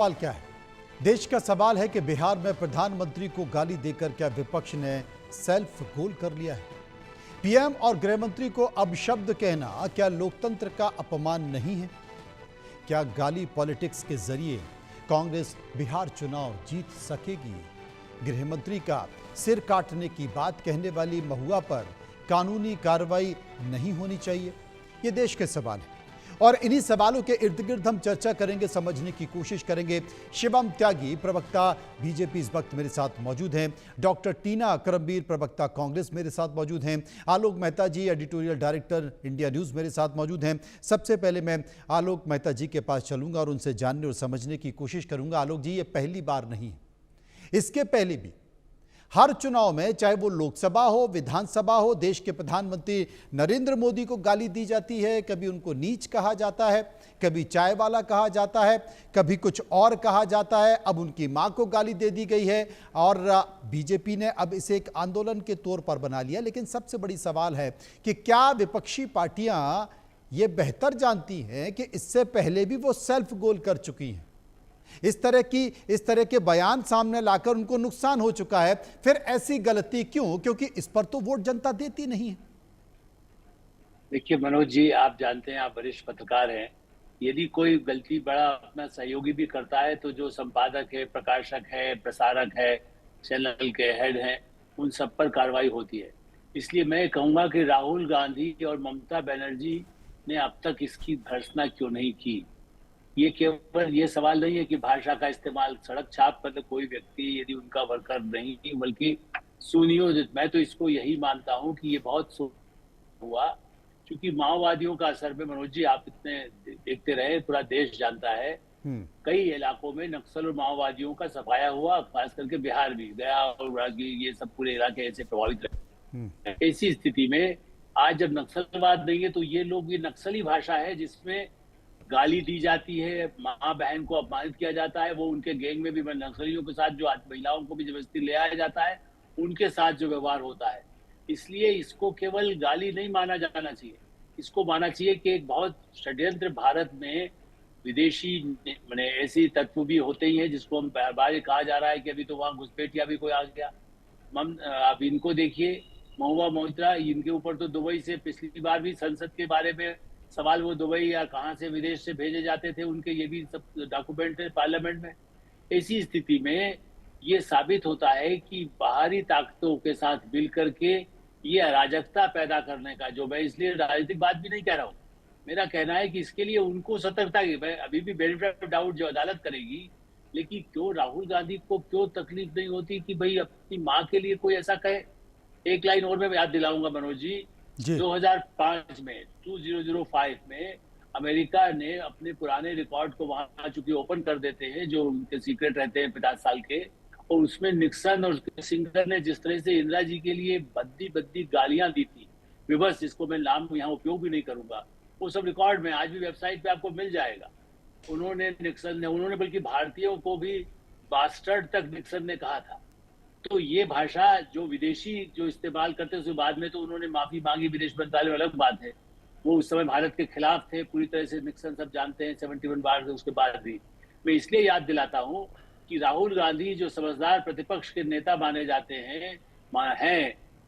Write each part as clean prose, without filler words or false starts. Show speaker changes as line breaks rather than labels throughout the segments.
सवाल क्या है? देश का सवाल है कि बिहार में प्रधानमंत्री को गाली देकर क्या विपक्ष ने सेल्फ गोल कर लिया है? पीएम और गृह मंत्री को अपशब्द कहना क्या लोकतंत्र का अपमान नहीं है? क्या गाली पॉलिटिक्स के जरिए कांग्रेस बिहार चुनाव जीत सकेगी? गृह मंत्री का सिर काटने की बात कहने वाली महुआ पर कानूनी कार्रवाई नहीं होनी चाहिए? ये देश के सवाल हैं और इन्हीं सवालों के इर्द गिर्द हम चर्चा करेंगे, समझने की कोशिश करेंगे। शिवम त्यागी प्रवक्ता बीजेपी इस वक्त मेरे साथ मौजूद हैं। डॉक्टर टीना करमबीर प्रवक्ता कांग्रेस मेरे साथ मौजूद हैं। आलोक मेहता जी एडिटोरियल डायरेक्टर इंडिया न्यूज़ मेरे साथ मौजूद हैं। सबसे पहले मैं आलोक मेहता जी के पास चलूंगा और उनसे जानने और समझने की कोशिश करूंगा। आलोक जी, ये पहली बार नहीं है, इसके पहले भी हर चुनाव में, चाहे वो लोकसभा हो विधानसभा हो, देश के प्रधानमंत्री नरेंद्र मोदी को गाली दी जाती है। कभी उनको नीच कहा जाता है, कभी चाय वाला कहा जाता है, कभी कुछ और कहा जाता है। अब उनकी मां को गाली दे दी गई है और बीजेपी ने अब इसे एक आंदोलन के तौर पर बना लिया। लेकिन सबसे बड़ी सवाल है कि क्या विपक्षी पार्टियां ये बेहतर जानती हैं कि इससे पहले भी वो सेल्फ गोल कर चुकी हैं? इस तरह के बयान सामने लाकर उनको नुकसान हो चुका है, फिर ऐसी गलती क्यों? क्योंकि इस पर तो वोट जनता देती नहीं है।
देखिए मनोज जी, आप जानते हैं, आप वरिष्ठ पत्रकार हैं। यदि कोई गलती बड़ा अपना सहयोगी भी करता है तो जो संपादक है, प्रकाशक है, प्रसारक है, चैनल के हेड हैं, उन सब पर कार्रवाई होती है। इसलिए मैं कहूंगा कि राहुल गांधी और ममता बनर्जी ने अब तक इसकी भर्त्सना क्यों नहीं की। ये केवल ये सवाल नहीं है कि भाषा का इस्तेमाल, सड़क छाप पर कोई व्यक्ति यदि उनका वर्कर नहीं बल्कि सुनियोजित, मैं तो इसको यही मानता हूं कि ये बहुत हुआ, क्योंकि माओवादियों का असर में मनोज जी आप इतने देखते रहे, पूरा देश जानता है, कई इलाकों में नक्सल और माओवादियों का सफाया हुआ, खास करके बिहार भी, गया और ये सब पूरे इलाके ऐसे प्रभावित रहे। ऐसी स्थिति में आज जब नक्सलवाद नहीं है तो ये लोग, ये नक्सली भाषा है जिसमें गाली दी जाती है, माँ बहन को अपमानित किया जाता है। वो उनके गैंग में भी नक्सलियों के साथ जो महिलाओं को भी जबरदस्ती ले आया जाता है, उनके साथ जो व्यवहार होता है। इसलिए इसको केवल गाली नहीं माना जाना चाहिए, इसको माना चाहिए कि एक बहुत षड्यंत्र भारत में विदेशी मैंने ऐसी तत्व भी होते ही हैं जिसको हम बार बार कहा जा रहा है कि अभी तो वहां घुसपैठिया भी कोई आ गया। अब इनको देखिए, महुआ मोइत्रा, इनके ऊपर तो दुबई से पिछली बार भी संसद के बारे में सवाल, वो दुबई या कहां से विदेश से भेजे जाते थे उनके, ये भी सब डॉक्यूमेंट है पार्लियामेंट में। ऐसी स्थिति में ये साबित होता है कि बाहरी ताकतों के साथ मिल करके ये अराजकता पैदा करने का, जो मैं इसलिए राजनीतिक बात भी नहीं कह रहा हूँ, मेरा कहना है कि इसके लिए उनको सतर्कता की, मैं अभी भी बेनिफिट ऑफ डाउट जो अदालत करेगी, लेकिन क्यों राहुल गांधी को क्यों तकलीफ नहीं होती कि भाई अपनी माँ के लिए कोई ऐसा कहे। एक लाइन और मैं याद दिलाऊंगा मनोज जी, 2005 में 2005 में अमेरिका ने अपने पुराने रिकॉर्ड को वहां चूंकि ओपन कर देते हैं जो उनके सीक्रेट रहते हैं 50 साल के, और उसमें निक्सन और सिंगर ने जिस तरह से इंदिरा जी के लिए बद्दी बद्दी गालियां दी थी, विवश, जिसको मैं नाम यहाँ उपयोग भी नहीं करूंगा, वो सब रिकॉर्ड में आज भी वेबसाइट पे आपको मिल जाएगा। उन्होंने बल्कि भारतीयों को भी बास्टर्ड तक निक्सन ने कहा था। तो ये भाषा जो विदेशी जो इस्तेमाल करते हैं, उसके बाद में तो उन्होंने माफी मांगी, विदेश मंत्रालय, अलग बात है, वो उस समय भारत के खिलाफ थे पूरी तरह से, निक्सन सब जानते हैं, 71 बार से उसके बाद भी। मैं इसलिए याद दिलाता हूं कि राहुल गांधी जो समझदार प्रतिपक्ष के नेता माने जाते हैं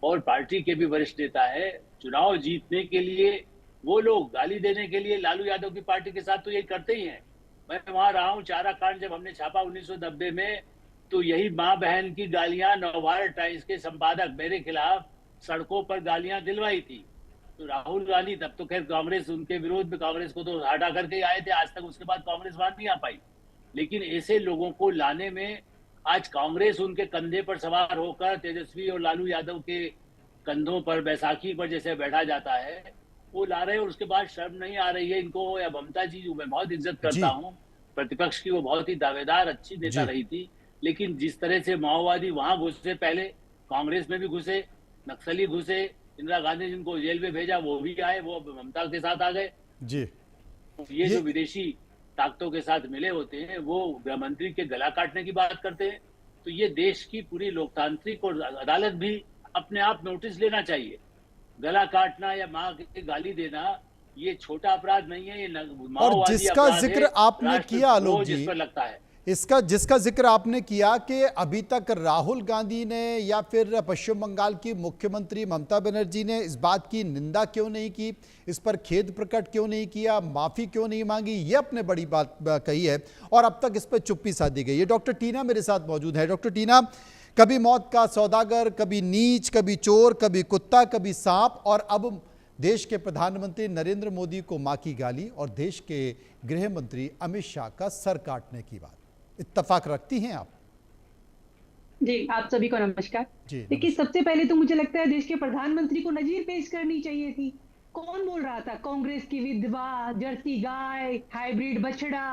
और पार्टी के भी वरिष्ठ नेता है, चुनाव जीतने के लिए वो लोग गाली देने के लिए लालू यादव की पार्टी के साथ तो यही करते ही हैं। मैं वहां रहा हूँ, चारा कांड जब हमने छापा 1990 में, तो यही माँ बहन की गालियां नवभारत टाइम्स के संपादक मेरे खिलाफ सड़कों पर गालियां दिलवाई थी। तो राहुल गांधी, तब तो खैर कांग्रेस उनके विरोध में, कांग्रेस को तो हटा करके आए थे, आज तक उसके बाद कांग्रेस वहां नहीं आ पाई। लेकिन ऐसे लोगों को लाने में आज कांग्रेस उनके कंधे पर सवार होकर तेजस्वी और लालू यादव के कंधों पर बैसाखी पर जैसे बैठा जाता है, वो ला रहे हैं, और उसके बाद शर्म नहीं आ रही है इनको। या ममता जी, जो मैं बहुत इज्जत करता हूँ प्रतिपक्ष की, वो बहुत ही दावेदार अच्छी नेता रही थी, लेकिन जिस तरह से माओवादी वहां घुसे, पहले कांग्रेस में भी घुसे, नक्सली घुसे, इंदिरा गांधी जिनको जेल में भेजा वो भी आए, वो ममता के साथ आ गए जी। ये जो विदेशी ताकतों के साथ मिले होते हैं, वो गृह मंत्री के गला काटने की बात करते हैं। तो ये देश की पूरी लोकतांत्रिक और अदालत भी अपने आप नोटिस लेना चाहिए। गला काटना या माँ की गाली देना ये छोटा अपराध नहीं है, ये
और जिसका जिक्र आपने किया आलोक जी,
जिस पर लगता है
इसका जिसका जिक्र आपने किया कि अभी तक राहुल गांधी ने या फिर पश्चिम बंगाल की मुख्यमंत्री ममता बनर्जी ने इस बात की निंदा क्यों नहीं की, इस पर खेद प्रकट क्यों नहीं किया, माफी क्यों नहीं मांगी, ये अपने बड़ी बात कही है और अब तक इस पर चुप्पी साधी गई है। डॉक्टर टीना मेरे साथ मौजूद है। डॉक्टर टीना, कभी मौत का सौदागर, कभी नीच, कभी चोर, कभी कुत्ता, कभी सांप, और अब देश के प्रधानमंत्री नरेंद्र मोदी को मां की गाली और देश के गृह मंत्री अमित शाह का सर काटने की बात। इत्तेफाक रखती हैं आप?
जी, आप सभी को नमस्कार।
जी,
देखिए, सबसे पहले तो मुझे लगता है देश के प्रधानमंत्री को नजीर पेश करनी चाहिए थी। कौन बोल रहा था कांग्रेस की विधवा, जर्सी गाय, हाइब्रिड बछड़ा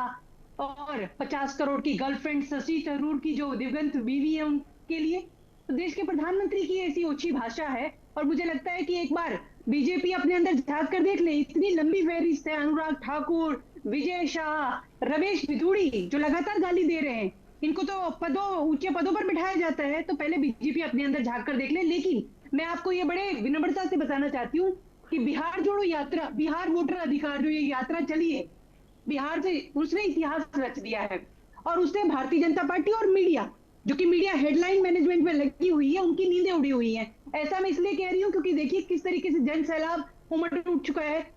और 50 करोड़ की गर्लफ्रेंड शशि थरूर की जो दिवंगत बीवी है उनके लिए? तो देश के प्रधानमंत्री की ऐसी ओछी भाषा है और मुझे लगता है कि एक बार बीजेपी अपने अंदर झांक कर देख ले। इतनी लंबी फहरिस्त है, अनुराग ठाकुर, विजय शाह, रमेश भिदुड़ी, जो लगातार गाली दे रहे हैं। इनको तो ऊंचे पदों पर बिठाया जाता है, तो पहले बीजेपी अपने अंदर झांक कर देख ले। लेकिन मैं आपको ये बड़े विनम्रता से बताना चाहती हूँ कि बिहार जोड़ो यात्रा, बिहार वोटर अधिकार जो ये यात्रा चली है बिहार से, उसने इतिहास रच दिया है। और उसने भारतीय जनता पार्टी और मीडिया, जो कि मीडिया हेडलाइन मैनेजमेंट में लगी हुई है, उनकी नींदें उड़ी हुई हैं। ऐसा मैं इसलिए कह रही हूँ क्योंकि देखिए किस तरीके से जन सैलाब उमड़ उठ चुका है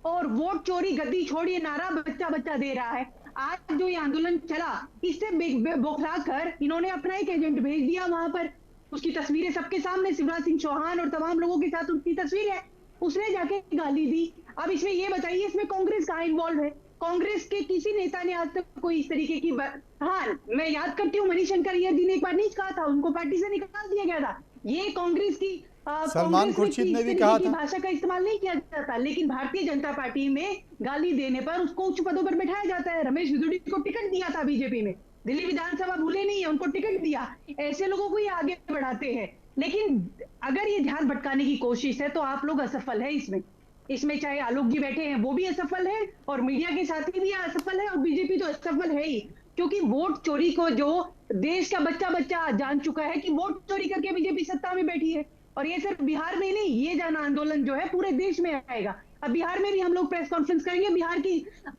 और वोट चोरी गद्दी छोड़िए नारा बच्चा बच्चा दे रहा है। आज जो ये आंदोलन चला, इससे बौखला कर इन्होंने अपना एक एजेंट भेज दिया वहां पर। उसकी तस्वीरें सबके सामने, शिवराज सिंह चौहान और तमाम लोगों के साथ उसकी तस्वीर है। उसने जाके गाली दी। अब इसमें ये बताइए, इसमें कांग्रेस कहाँ इन्वॉल्व है? कांग्रेस के किसी नेता ने आज तक कोई इस तरीके की हाँ, मैं याद करती हूँ मणिशंकर अय्यर जी ने एक बार नीच कहा था, उनको पार्टी से निकाल दिया गया था। ये कांग्रेस की
सलमान खुर्शीद ने भी कहा था
भाषा का इस्तेमाल नहीं किया जाता, लेकिन भारतीय जनता पार्टी में गाली देने पर उसको उच्च पदों पर बैठाया जाता है। रमेश भिदुड़ी को टिकट दिया था बीजेपी में, दिल्ली विधानसभा भूले नहीं है, उनको टिकट दिया। ऐसे लोगों को ही आगे बढ़ाते हैं। लेकिन अगर ये ध्यान भटकाने की कोशिश है तो आप लोग असफल है इसमें चाहे आलोक जी बैठे हैं वो भी असफल है और मीडिया के साथी भी असफल है और बीजेपी तो असफल है ही, क्योंकि वोट चोरी को जो देश का बच्चा बच्चा जान चुका है कि वोट चोरी करके बीजेपी सत्ता में बैठी है। और ये सिर्फ बिहार में नहीं, ये जन आंदोलन जो है पूरे देश में आएगा। अब बिहार में भी हम लोग प्रेस कॉन्फ्रेंस करेंगे।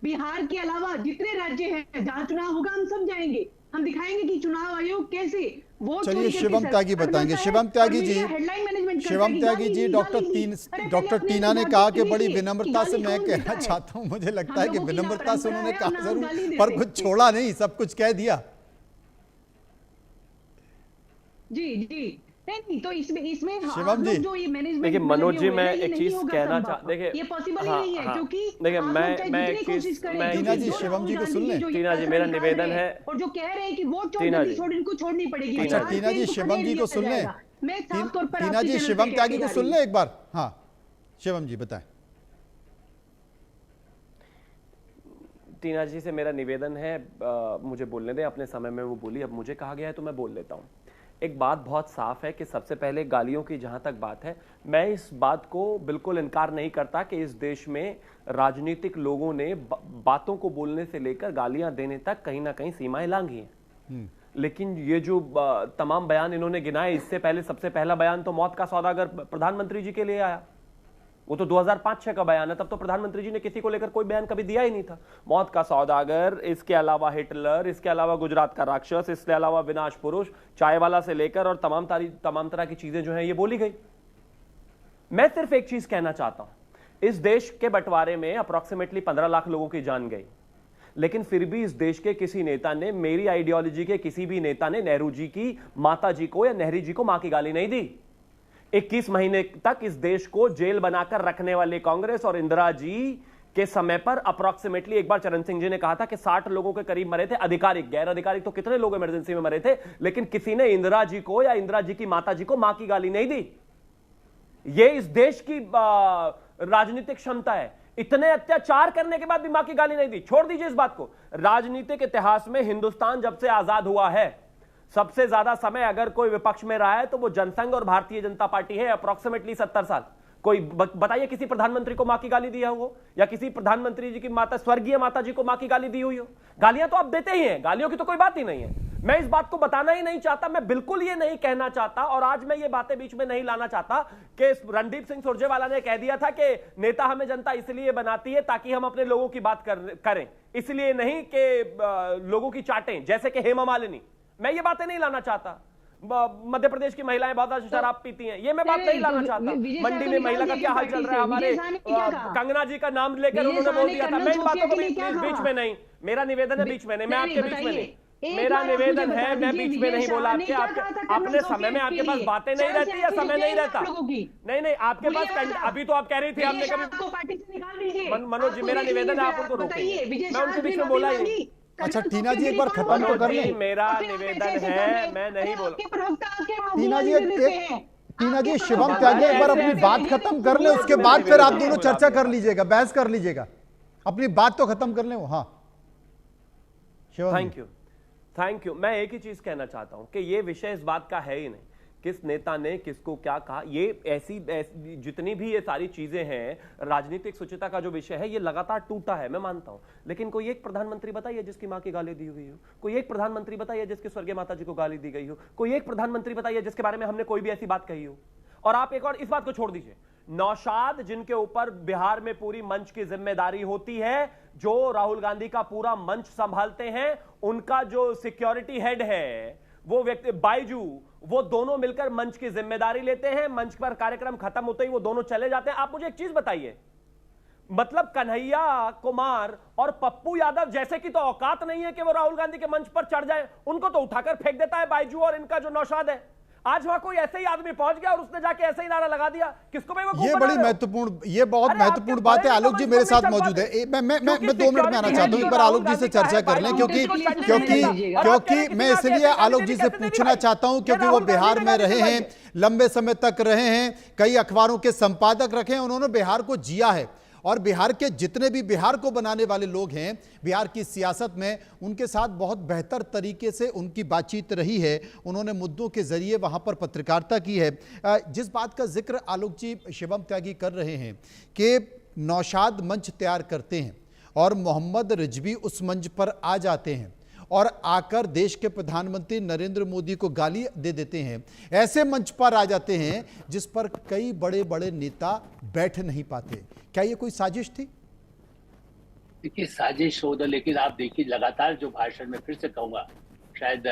बिहार के अलावा जितने राज्य हैं जहां चुनाव होगा हम सब जाएंगे, हम दिखाएंगे कि चुनाव आयोग कैसे वोट।
चलिए शिवम त्यागी बताएंगे। शिवम त्यागी जी, डॉक्टर टीना ने कहा कि बड़ी विनम्रता से, मैं कहना चाहता हूं, मुझे लगता है कि विनम्रता से उन्होंने कहा जरूर, पर कुछ छोड़ा नहीं, सब कुछ कह दिया।
जी नहीं, तो इसमें
शिवम जी,
जो ये मैनेजमेंट,
देखिए मनोज जी, मैं एक चीज कहना चाहता, देखिए
ये पॉसिबल ही नहीं है, क्योंकि
देखिए मैं एक चीज,
टीना जी, शिवम जी को सुन लें।
टीना जी, मेरा निवेदन है,
और जो कह रहे हैं कि वोट इनको छोड़नी पड़ेगी।
अच्छा टीना जी, शिवम जी को सुन लें। टीना जी, शिवम त्यागी को सुन लें एक बार। हाँ शिवम जी बताएं।
टीना जी से मेरा निवेदन है, मुझे बोलने दें, अपने समय में वो बोली, अब मुझे कहा गया है तो मैं बोल लेता हूँ। एक बात बहुत साफ है कि सबसे पहले गालियों की जहां तक बात है, मैं इस बात को बिल्कुल इनकार नहीं करता कि इस देश में राजनीतिक लोगों ने बातों को बोलने से लेकर गालियां देने तक कहीं ना कहीं सीमाएं लांघी हैं। लेकिन ये जो तमाम बयान इन्होंने गिनाए, इससे पहले सबसे पहला बयान तो मौत का सौदागर प्रधानमंत्री जी के लिए आया। वो तो 2005-6 का बयान है, तब तो प्रधानमंत्री जी ने किसी को लेकर कोई बयान कभी दिया ही नहीं था। मौत का सौदागर, इसके अलावा हिटलर, इसके अलावा गुजरात का राक्षस, इसके अलावा विनाश पुरुष, चाय वाला से लेकर और तमाम तरह की चीजें जो हैं ये बोली गई। मैं सिर्फ एक चीज कहना चाहता हूं, इस देश के बंटवारे में अप्रोक्सीमेटली 15 लाख लोगों की जान गई, लेकिन फिर भी इस देश के किसी नेता ने, मेरी आइडियोलॉजी के किसी भी नेता ने नेहरू जी की माता जी को या नेहरू जी को मां की गाली नहीं दी। 21 महीने तक इस देश को जेल बनाकर रखने वाले कांग्रेस और इंदिरा जी के समय पर अप्रोक्सीमेटली, एक बार चरण सिंह जी ने कहा था कि 60 लोगों के करीब मरे थे आधिकारिक, गैर आधिकारिक तो कितने लोग इमरजेंसी में मरे थे, लेकिन किसी ने इंदिरा जी को या इंदिरा जी की माता जी को मां की गाली नहीं दी। यह इस देश की राजनीतिक क्षमता है। इतने अत्याचार करने के बाद भी मां की गाली नहीं दी। छोड़ दीजिए इस बात को, राजनीतिक इतिहास में हिंदुस्तान जब से आजाद हुआ है, सबसे ज्यादा समय अगर कोई विपक्ष में रहा है तो वो जनसंघ और भारतीय जनता पार्टी है, अप्रोक्सीमेटली 70 साल। कोई बताइए किसी प्रधानमंत्री को मां की गाली दिया हो, या किसी प्रधानमंत्री जी की माता, स्वर्गीय माता जी को मां की गाली दी हुई हो? गालियां तो आप देते ही हैं, गालियों की तो कोई बात ही नहीं है। मैं इस बात को बताना ही नहीं चाहता, मैं बिल्कुल ये नहीं कहना चाहता, और आज मैं ये बातें बीच में नहीं लाना चाहता कि रणदीप सिंह सुरजेवाला ने कह दिया था कि नेता हमें जनता इसलिए बनाती है ताकि हम अपने लोगों की बात करें, इसलिए नहीं कि लोगों की चाटें, जैसे कि हेमा मालिनी। मैं ये बातें नहीं लाना चाहता। मध्य प्रदेश की महिलाएं बहुत ज्यादा शराब पीती हैं, ये मैं बात नहीं लाना चाहता। मंडी में महिला का क्या हाल चल रहा है, हमारे कंगना जी का नाम लेकर उन्होंने बोल दिया था। मैं इन बातों को बीच में नहीं, मेरा निवेदन है बीच में नहीं, मैं आपके बीच में नहीं, मेरा निवेदन है, मैं बीच में नहीं बोला आपके अपने समय में आपके पास बातें नहीं रहती या समय नहीं रहता? नहीं, आपके पास अभी तो आप कह रही थी हमने कभी। मनोज जी, मेरा निवेदन है, आप उनको रोकिए, मैं उनके बीच में बोला ही नहीं।
अच्छा टीना जी एक बार खत्म तो कर लें।
मेरा निवेदन है, मैं नहीं बोल।
टीना जी शिवम त्यागी एक बार अपनी बात खत्म कर ले, उसके बाद फिर आप दोनों चर्चा कर लीजिएगा, बहस कर लीजिएगा, अपनी बात तो खत्म कर ले वो। हाँ शिवम,
थैंक यू। मैं एक ही चीज कहना चाहता हूं कि ये विषय इस बात का है ही नहीं किस नेता ने किसको क्या कहा। ये ऐसी जितनी भी ये सारी चीजें हैं, राजनीतिक सुचिता का जो विषय है, ये लगातार टूटा है, मैं मानता हूं। लेकिन कोई एक प्रधानमंत्री बताइए जिसकी मां की गाली दी हुई हो, कोई एक प्रधानमंत्री बताइए जिसके स्वर्गीय माता जी को गाली दी गई हो, कोई एक प्रधानमंत्री बताइए जिसके बारे में हमने कोई भी ऐसी बात कही हो। और आप एक और इस बात को छोड़ दीजिए, नौशाद जिनके ऊपर बिहार में पूरी मंच की जिम्मेदारी होती है, जो राहुल गांधी का पूरा मंच संभालते हैं, उनका जो सिक्योरिटी हेड है वो व्यक्ति बाइजू, वो दोनों मिलकर मंच की जिम्मेदारी लेते हैं। मंच पर कार्यक्रम खत्म होते ही वो दोनों चले जाते हैं। आप मुझे एक चीज बताइए, मतलब कन्हैया कुमार और पप्पू यादव जैसे की तो औकात नहीं है कि वो राहुल गांधी के मंच पर चढ़ जाए, उनको तो उठाकर फेंक देता है बाइजू और इनका जो नौशाद है। आज वहां कोई ऐसे ही आदमी पहुंच गया और उसने जाके ऐसे ही नारा लगा दिया, किसको भाई वो
ये बड़ी महत्वपूर्ण, ये बहुत महत्वपूर्ण बात है। आलोक जी मेरे साथ मौजूद है, मैं 2 मिनट में आना चाहता हूं, एक बार आलोक जी से चर्चा कर लें, क्योंकि मैं इसलिए आलोक जी से पूछना चाहता हूं क्योंकि वो बिहार में रहे हैं, लंबे समय तक रहे हैं, कई अखबारों के संपादक रखे हैं, उन्होंने बिहार को जिया है, और बिहार के जितने भी बिहार को बनाने वाले लोग हैं बिहार की सियासत में, उनके साथ बहुत बेहतर तरीके से उनकी बातचीत रही है। उन्होंने मुद्दों के जरिए वहां पर पत्रकारिता की है। जिस बात का जिक्र आलोक जी शिवम त्यागी कर रहे हैं कि नौशाद मंच तैयार करते हैं और मोहम्मद रिजवी उस मंच पर आ जाते हैं और आकर देश के प्रधानमंत्री नरेंद्र मोदी को गाली दे देते हैं, ऐसे मंच पर आ जाते हैं जिस पर कई बड़े बड़े नेता बैठ नहीं पाते। क्या ये कोई साजिश थी?
देखिए साजिश हो तो, लेकिन आप देखिए लगातार जो भाषण में फिर से कहूंगा, शायद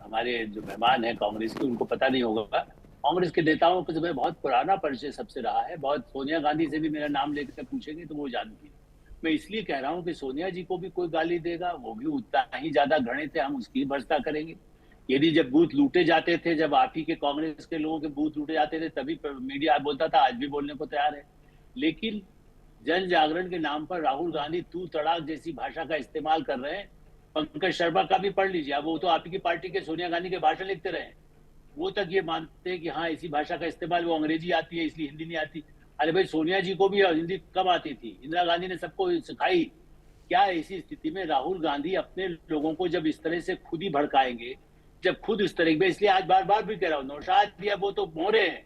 हमारे जो मेहमान हैं कांग्रेस के, उनको पता नहीं होगा, कांग्रेस के नेताओं को जो बहुत पुराना परिचय सबसे रहा है। बहुत सोनिया गांधी से भी मेरा नाम लेकर पूछेंगे तो वो जानती है। मैं इसलिए कह रहा हूं कि सोनिया जी को भी कोई गाली देगा, वो भी उतना ही ज्यादा घृणित है, हम उसकी भर्त्सना करेंगे। यदि जब बूथ लूटे जाते थे, जब आप ही के कांग्रेस के लोगों के बूथ लूटे जाते थे, तभी मीडिया बोलता था, आज भी बोलने को तैयार है। लेकिन जन जागरण के नाम पर राहुल गांधी तू तड़ाक जैसी भाषा का इस्तेमाल कर रहे हैं। पंकज शर्मा का भी पढ़ लीजिए, वो तो आप ही की पार्टी के सोनिया गांधी के भाषण लिखते रहे, वो तक ये मानते हैं कि हाँ इसी भाषा का इस्तेमाल, वो अंग्रेजी आती है इसलिए हिंदी नहीं आती। अरे भाई सोनिया जी को भी हिंदी कब आती थी? इंदिरा गांधी ने सबको सिखाई। क्या ऐसी स्थिति में राहुल गांधी अपने लोगों को जब इस तरह से खुद ही भड़काएंगे, जब खुद इस तरह में, इसलिए आज बार बार भी कह रहा हूँ, नौशाद दिया वो तो मोहरे हैं,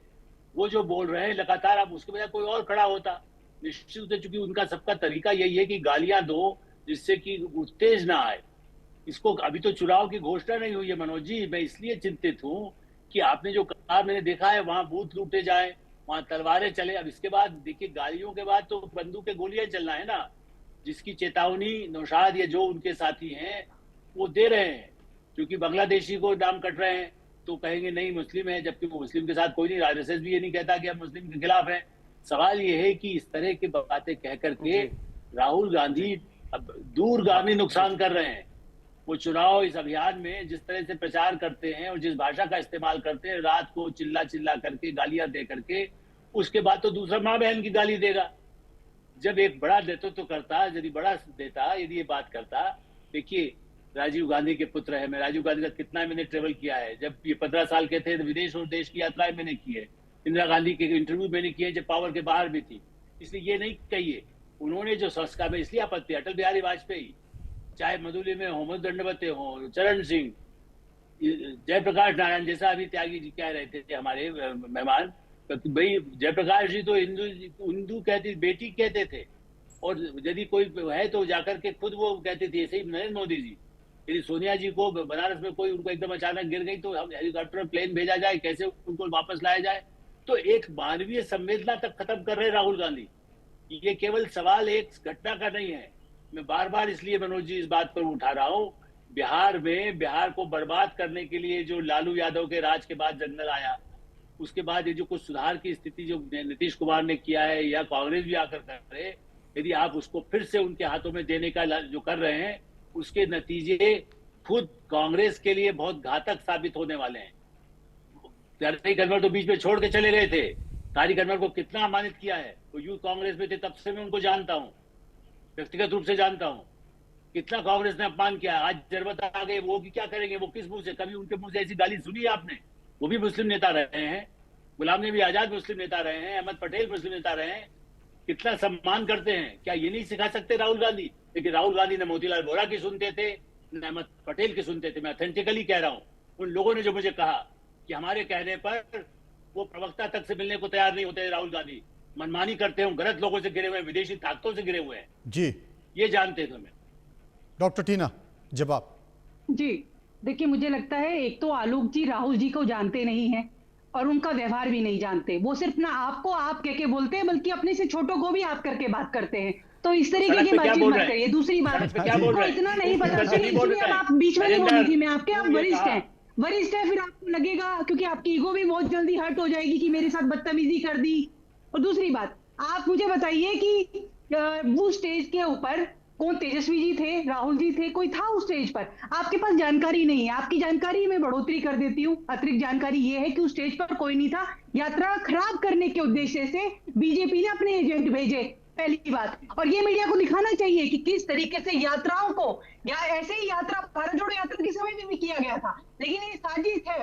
वो जो बोल रहे हैं लगातार, अब उसके बजाय कोई और खड़ा होता निश्चित रूप से, चूंकि उनका सबका तरीका यही है कि गालियां दो जिससे कि उत्तेज ना आए। इसको अभी तो चुनाव की घोषणा नहीं हुई है मनोज जी, मैं इसलिए चिंतित हूँ कि आपने जो कहा मैंने देखा है, वहां बूथ लूटे जाए, वहां तलवारें चले। अब इसके बाद देखिए गालियों के बाद तो बंदूक के गोलियां चलना है ना, जिसकी चेतावनी नौशाद या जो उनके साथी हैं वो दे रहे हैं। क्योंकि बांग्लादेशी को नाम कट रहे हैं तो कहेंगे नहीं मुस्लिम है, जबकि वो मुस्लिम के साथ कोई नहीं, आरएसएस भी ये नहीं कहता कि हम मुस्लिम के खिलाफ हैं। सवाल ये है कि इस तरह की बातें कह करके राहुल गांधी अब दूरगामी नुकसान कर रहे हैं। वो चुनाव इस अभियान में जिस तरह से प्रचार करते हैं और जिस भाषा का इस्तेमाल करते हैं, रात को चिल्ला चिल्ला करके गालियां दे करके, उसके बाद तो दूसरा माँ बहन की गाली देगा। जब एक बड़ा नेतृत्व करता, यदि बड़ा देता, यदि ये बात करता, देखिए राजीव गांधी के पुत्र है, मैं राजीव गांधी का कितना मैंने ट्रेवल किया है, जब ये 15 साल के थे तो विदेश और देश की यात्राएं मैंने की है, इंदिरा गांधी के इंटरव्यू मैंने किए जब पावर के बाहर भी थी। इसलिए ये नहीं कहिए उन्होंने जो संस्कार में, इसलिए आपत्ति, अटल बिहारी वाजपेयी, चाहे मधुली में हो, मधु दंडवते हो, चरण सिंह, जयप्रकाश नारायण जैसा अभी त्यागी जी कह रहे थे हमारे मेहमान, भाई जयप्रकाश जी तो हिंदू कहती बेटी कहते थे, और यदि कोई है तो जाकर के खुद वो कहते थे, ऐसे ही नरेंद्र मोदी जी। यदि सोनिया जी को बनारस में कोई उनको एकदम अचानक गिर गई तो हम हेलीकॉप्टर प्लेन भेजा जाए, कैसे उनको वापस लाया जाए? तो एक मानवीय संवेदना तक खत्म कर रहे राहुल गांधी। ये केवल सवाल एक घटना का नहीं है। मैं बार बार इसलिए मनोज जी इस बात पर उठा रहा हूं, बिहार को बर्बाद करने के लिए जो लालू यादव के राज के बाद जंगल आया, उसके बाद ये जो कुछ सुधार की स्थिति जो नीतीश कुमार ने किया है या कांग्रेस भी आकर कर रहे, यदि आप उसको फिर से उनके हाथों में देने का जो कर रहे हैं, उसके नतीजे खुद कांग्रेस के लिए बहुत घातक साबित होने वाले हैं। तारिक अनवर तो बीच में छोड़ के चले गए थे। तारिक अनवर को कितना सम्मानित किया है, वो यूथ कांग्रेस में थे तब से मैं उनको जानता हूं, व्यक्तिगत रूप से जानता हूं। कितना कांग्रेस ने अपमान किया। आज जरूरत आ गई, वो क्या करेंगे? वो किस मुंह से? कभी उनके मुंह से ऐसी गाली सुनी है आपने? वो भी मुस्लिम नेता रहे हैं, गुलाम नबी आजाद मुस्लिम नेता रहे हैं, अहमद पटेल मुस्लिम नेता रहे हैं। कितना सम्मान करते हैं। क्या ये नहीं सिखा सकते राहुल गांधी? लेकिन राहुल गांधी ने मोतीलाल वोरा की सुनते थे, न अहमद पटेल की सुनते थे। मैं ऑथेंटिकली कह रहा हूं, उन लोगों ने जो मुझे कहा कि हमारे कहने पर वो प्रवक्ता तक से मिलने को तैयार नहीं होते राहुल गांधी, मनमानी करते हैं, गलत लोगों से घिरे हुए हैं, विदेशी ताकतों से घिरे हुए हैं
जी,
ये जानते थे। मैं
डॉक्टर टीना जवाब।
जी देखिए, मुझे लगता है एक तो आलोक जी राहुल जी को जानते नहीं हैं और उनका व्यवहार भी नहीं जानते। वो सिर्फ ना आपको आप कह के बोलते हैं, बल्कि अपने से छोटों को भी आप करके बात करते हैं। तो इस तरीके की बातचीत मत करिए। दूसरी बात, आपको इतना नहीं पता, सुनिए अब आप बीच में नहीं बोली थी मैं आपके, आप वरिष्ठ हैं, फिर आपको लगेगा, क्योंकि आपकी ईगो भी बहुत जल्दी हर्ट हो जाएगी कि मेरे साथ बदतमीजी कर दी। और दूसरी बात, आप मुझे बताइए कि वो स्टेज के ऊपर कौन, तेजस्वी जी थे, राहुल जी थे, कोई था उस स्टेज पर? आपके पास जानकारी नहीं है। आपकी जानकारी में बढ़ोतरी कर देती हूँ। अतिरिक्त जानकारी ये है कि उस स्टेज पर कोई नहीं था। यात्रा खराब करने के उद्देश्य से बीजेपी ने अपने एजेंट भेजे, पहली बात। और ये मीडिया को दिखाना चाहिए कि किस तरीके से यात्राओं को, या ऐसे ही यात्रा, भारत जोड़ो यात्रा के समय भी किया गया था। लेकिन ये साजिश है,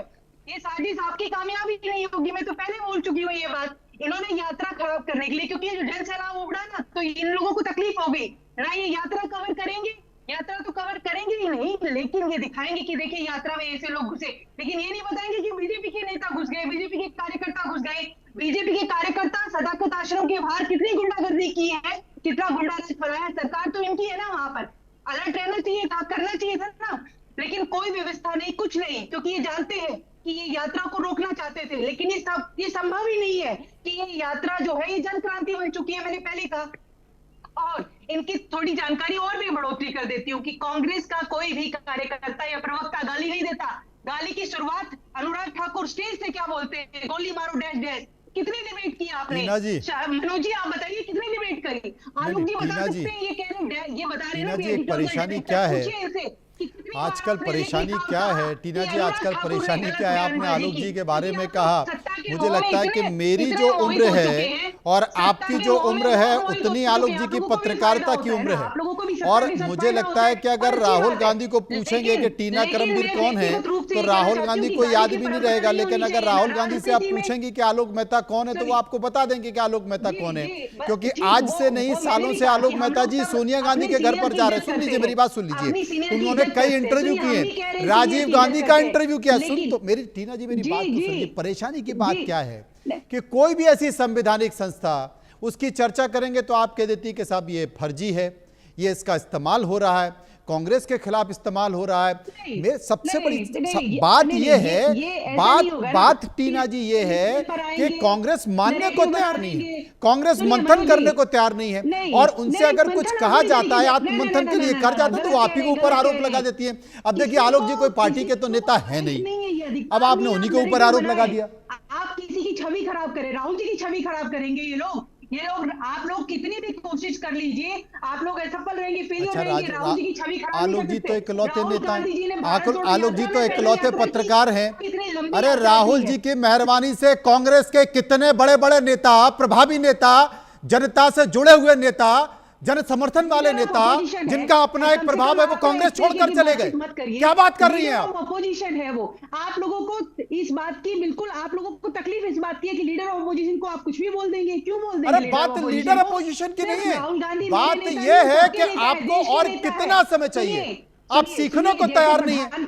ये साजिश आपकी कामयाबी नहीं होगी। मैं तो पहले बोल चुकी हूँ ये बात। इन्होंने यात्रा खराब करने के लिए, क्योंकि ये जो जन सैलाब उमड़ा ना, तो इन लोगों को तकलीफ हो गई ना। ये यात्रा कवर करेंगे, यात्रा तो कवर करेंगे ही नहीं, लेकिन ये दिखाएंगे कि देखिए यात्रा में ऐसे लोग घुसे। लेकिन ये नहीं बताएंगे कि बीजेपी के नेता घुस गए, बीजेपी के कार्यकर्ता घुस गए। बीजेपी के कार्यकर्ता सदाकत आश्रम के बाहर कितनी गुंडागर्दी की है, कितना गुंडा राज फैलाया। सरकार तो इनकी है ना, वहां पर अलर्ट रहना चाहिए था, करना चाहिए था ना। लेकिन कोई व्यवस्था नहीं, कुछ नहीं, क्योंकि ये जानते हैं कि ये यात्रा को रोकना चाहते थे। लेकिन ये संभव ही नहीं है कि ये यात्रा जो है ये जन क्रांति बन चुकी है, मैंने पहले कहा। और इनकी थोड़ी जानकारी और भी बढ़ोतरी कर देती हूँ कि कांग्रेस का कोई भी कार्यकर्ता या प्रवक्ता गाली नहीं देता। गाली की शुरुआत अनुराग ठाकुर स्टेज से क्या बोलते हैं, गोली मारो डैश डैश। कितनी डिबेट की आपने मनोज जी? आप बताइए कितनी डिबेट करी? आलोक जी बता सकते हैं? ये कह रहे, ये बता रहे हैं
ना। परेशानी क्या है आजकल? परेशानी क्या है टीना जी, आजकल परेशानी क्या है? आपने आलोक जी के बारे में कहा, मुझे लगता है कि मेरी जो उम्र है और आपकी जो उम्र है उतनी आलोक जी की पत्रकारिता की उम्र है। और मुझे लगता है कि अगर राहुल गांधी को पूछेंगे कि टीना करमबीर कौन है, तो राहुल गांधी को याद भी नहीं रहेगा। लेकिन अगर राहुल गांधी से आप पूछेंगे कि आलोक मेहता कौन है, तो वो आपको बता देंगे कि आलोक मेहता कौन है। क्योंकि आज से नहीं, सालों से आलोक मेहता जी सोनिया गांधी के घर पर जा रहे हैं। सुन लीजिए, मेरी बात सुन लीजिए। उन्होंने कई इंटरव्यू किए, राजीव गांधी का इंटरव्यू किया। सुन तो मेरी टीना जी, मेरी बात तो सुनिए। परेशानी की बात क्या है कि कोई भी ऐसी संवैधानिक संस्था, उसकी चर्चा करेंगे तो आप कह देती कि साहब ये फर्जी है, ये इसका इस्तेमाल हो रहा है, कांग्रेस के खिलाफ इस्तेमाल हो रहा है। मैं सबसे बड़ी बात ये है, बात टीना जी ये है कि कांग्रेस मानने को तैयार नहीं है, कांग्रेस मंथन करने को तैयार नहीं है। और उनसे अगर कुछ कहा जाता है, आत्ममंथन के लिए कर जाते हैं, तो वो आप ही के ऊपर आरोप लगा देती है। अब देखिए, आलोक जी कोई पार्टी के तो नेता है नहीं, अब आपने उन्हीं के ऊपर आरोप लगा दिया।
आप किसी की छवि खराब करें, राहुल जी की छवि खराब करेंगे ये लोग। आप लोग कितनी भी कोशिश कर लीजिए, आप लोग असफल रहेंगे, फेलियर रहेंगे। राहुल जी की छवि खराब
आलोक जी तो इकलौते नेता हैं, आलोक जी तो इकलौते पत्रकार हैं। अरे राहुल जी की मेहरबानी से कांग्रेस के कितने बड़े बड़े नेता, प्रभावी नेता, जनता से जुड़े हुए नेता, जन समर्थन वाले नेता, जिनका अपना एक प्रभाव है, वो कांग्रेस छोड़कर चले गए। क्या बात कर रही हैं आप?
अपोजिशन है वो। आप लोगों को इस बात की, बिल्कुल आप लोगों को तकलीफ इस बात की है कि लीडर ऑफ अपोजिशन को आप कुछ भी बोल देंगे। क्यों बोल देंगे?
अरे बात लीडर अपोजिशन की नहीं है, बात ये है कि आपको और कितना समय चाहिए। आप सीखने को तैयार नहीं है।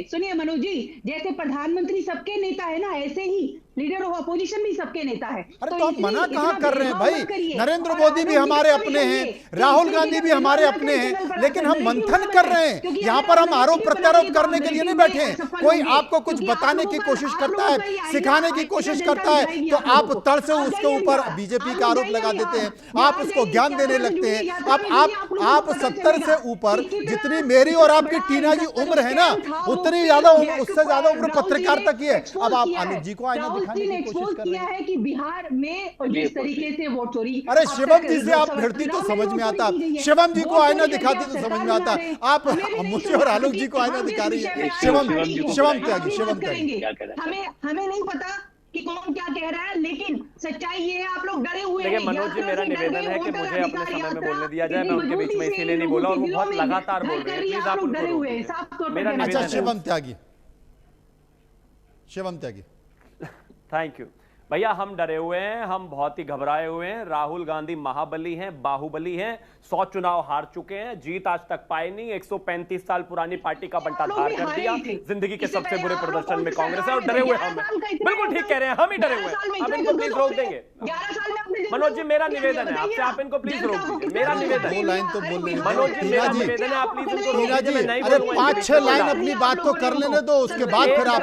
सुनिए मनोज जी, जैसे प्रधानमंत्री सबके नेता है ना, ऐसे ही लीडर ऑफ अपोजिशन भी सबके नेता है।
अरे तो हम
इसलिए
मना
इतना
कहाँ कर रहे हैं
भेदभाव
भाई?
मत करिए।
नरेंद्र
और
मोदी भी
आनंद
हमारे
जी को
अपने
भी
हैं,
कहिए,
राहुल
क्योंकि
गांधी भी
ये
हमारे
चैनल
अपने हैं,
पर
लेकिन हम
नरेटिव
मंथन
मत
कर
करिए,
रहे हैं।
क्योंकि
यहाँ
अगर
पर
आप
हम आरोप
नरेटिव
प्रत्यारोप
बनाएंगे तो
करने
आप
के लिए नहीं
नरेटिव में
बैठे हैं।
असफल
कोई
होंगे।
आपको कुछ
क्योंकि आप
बताने की
लोगों का-
कोशिश
आप
करता
लोगों
है,
का ये आइडिया
सिखाने की
आज
कोशिश
जनता
करता है,
दिखाएगी
तो
आप
आप
लोगों को।
तड़ से
आप
उसके
जाइए
ऊपर
बिहार,
बीजेपी
आप
का आरोप
जाइए
लगा
बिहार,
देते हैं,
बिहार
आप उसको
जाइए,
ज्ञान देने
बिहार
लगते हैं।
जुड़िए,
अब
बिहार जुड़िए, आप लोगों
आप
को पता
70 से
चलेगा
ऊपर
कि कितना
जितनी मेरी और आपकी
बड़ा
टीना की
इनका
उम्र है ना,
स्कैम था, वो
उतनी
फेल
ज्यादा
हो गया।
उससे ज्यादा उम्र
राहुल जी
पत्रकारिता
ने
की है।
एक्सपोज
अब आप
किया
आलोक
है।
जी को आईना
राहुल
दिखाने
जी ने
की कोशिश
एक्सपोज
कर रहे
किया
हैं।
है कि बिहार में और जिस तरीके से वोट चोरी
अरे
अब
शिवम
तक
जी से आप
लोकसभा
भिड़ती तो
चुनाव में
समझ में
वोट
आता,
चोरी की गई है।
शिवम जी को
वोट
आईना
चोरी करके
दिखाती
आप
तो समझ
सरकार
में आता।
बना रहे हैं।
आप
हमें भी नहीं
मुझे
सुनना,
और आलोक जी
क्योंकि
को आईना
हम
दिखा
इस
रही
विषय
है।
में आज
शिवम
खड़े ही हैं।
शिवम
हम
त्यागी,
भी
शिवम
बात
त्यागी।
करेंगे।
क्या कहना
हमें नहीं पता कि कौन क्या कह रहा है, लेकिन सच्चाई ये है, आप लोग डरे हुए हैं।
देखिए मनोज जी,
यात्रा
मेरा
से डर
निवेदन
गए,
है कि
वोटर
मुझे अपने
अधिकार
समय में
यात्रा
बोलने दिया जाए।
इतनी
मैं उनके बीच
मजबूती
में
से
इसीलिए
इन
नहीं
लोगों
बोला, और
के
वो
दिलों
बहुत
में
लगातार
घर
बोल
कर
रहे हैं।
रही है,
प्लीज
आप
आप
लोग
उनको
डरे हुए हैं,
रोकिए।
साफ तौर पर
मेरा
कहना
अच्छा
निवेदन है।
शिवम त्यागी, शिवम त्यागी।
थैंक यू भैया। हम डरे हुए हैं, हम बहुत ही घबराए हुए हैं। राहुल गांधी महाबली हैं, बाहुबली हैं, 100 चुनाव हार चुके हैं, जीत आज तक पाए नहीं। 135 साल पुरानी पार्टी का बंटाधार कर दिया। जिंदगी के सबसे बुरे प्रदर्शन में कांग्रेस है, और डरे हुए हम हैं। बिल्कुल ठीक कह रहे हैं, हम ही डरे हुए हैं। अब इनको प्लीज रोक देंगे।
11 साल में आपने
मनोज जी, मेरा निवेदन है आपसे, आप इनको प्लीज रोक दीजिए। मेरा निवेदन
दो
है
लाइन तो बोल लेने दो।
मनोज जी, मेरा
टीना जी,
निवेदन है, आप प्लीज इनको रोक
टीना
दीजिए।
जी,
मैं नहीं
अरे
बोलूंगा,
5-6
इनको
लाइन
बोला।
अपनी बात तो कर लेने दो, उसके बाद फिर आप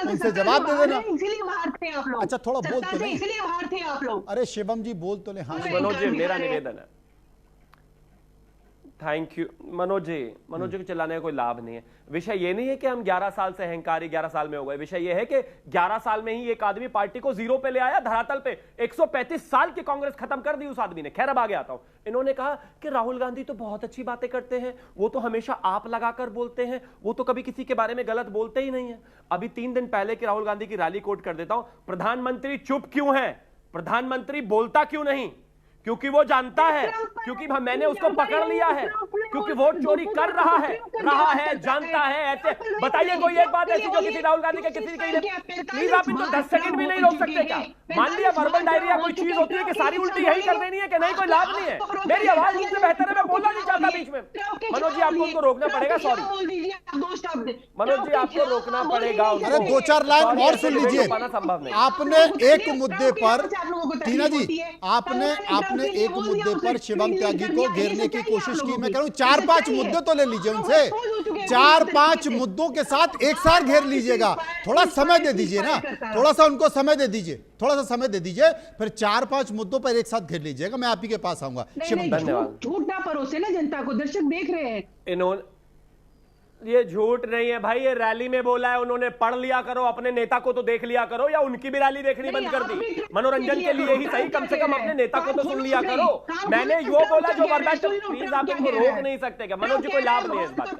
उनसे जवाब दे देना।
इसीलिए बाहर थे आप लोग।
अच्छा, थोड़ा बोल तो
सत्ता से
लें।
इसलिए बाहर थे आप लोग।
अरे शिवम जी बोल तो ले। हाँ
मनोज जी, मेरा निवेदन है। थैंक यू मनोज जी को चिल्लाने का कोई लाभ नहीं है। विषय ये नहीं है कि हम 11 साल से अहंकारी 11 साल में हो गए। विषय ये है कि 11 साल में ही एक आदमी पार्टी को जीरो पे ले आया, धरातल पे 135 साल की कांग्रेस खत्म कर दी उस आदमी ने। खैर अब आगे आता हूं। इन्होंने कहा कि राहुल गांधी तो बहुत अच्छी बातें करते हैं, वो तो हमेशा आप लगाकर बोलते हैं, वो तो कभी किसी के बारे में गलत बोलते ही नहीं है। अभी 3 दिन पहले की राहुल गांधी की रैली कोट कर देता हूं। प्रधानमंत्री चुप क्यों है, प्रधानमंत्री बोलता क्यों नहीं? क्योंकि वो जानता है, क्योंकि मैंने उसको पकड़ लिया है, क्योंकि वोट चोरी कर रहा है, जानता है। ऐसे बताइए कोई एक बात ऐसी जो किसी राहुल गांधी के किसी के लिए, प्लीज आप इनको 10 सेकंड भी नहीं रोक सकते क्या? मान लिया वर्बल डायरिया कोई चीज होती है कि सारी उल्टी यही कर देनी है कि नहीं, कोई लाभ नहीं है। मेरी आवाज मुझसे बेहतर है, मैं बोलना नहीं चाहता बीच में। मनोज जी, आपको उनको रोकना पड़ेगा। सॉरी मनोज जी, आपको रोकना पड़ेगा।
अरे 2-4 लाइन और सुन लीजिए।
संभव नहीं।
आपने एक मुद्दे पर, टीना जी, आपने एक मुद्दे पर शिवम त्यागी को घेरने की कोशिश की। मैं कह रहा हूं 4-5 मुद्दे तो ले लीजिए उनसे। 4-5 मुद्दों के साथ एक साथ घेर लीजिएगा। थोड़ा समय दे दीजिए ना, थोड़ा सा उनको समय दे दीजिए, थोड़ा सा समय दे दीजिए, फिर 4-5 मुद्दों पर एक साथ घेर लीजिएगा। मैं आप ही के पास आऊंगा। शिवम,
धन्यवाद।
झूठ ना परोसे ना जनता को, दर्शक देख रहे हैं।
इन्होंने, ये झूठ नहीं है भाई, ये रैली में बोला है उन्होंने। पढ़ लिया करो, अपने नेता को तो देख लिया करो, या उनकी भी रैली देखनी बंद कर दी। मनोरंजन के लिए ही सही, कम से कम अपने नेता को तो सुन लिया करो। मैंने वो बोला जो वर्बैट, प्लीज आप इनको रोक नहीं सकते क्या? मनोज जी, कोई लाभ नहीं है इस बात का।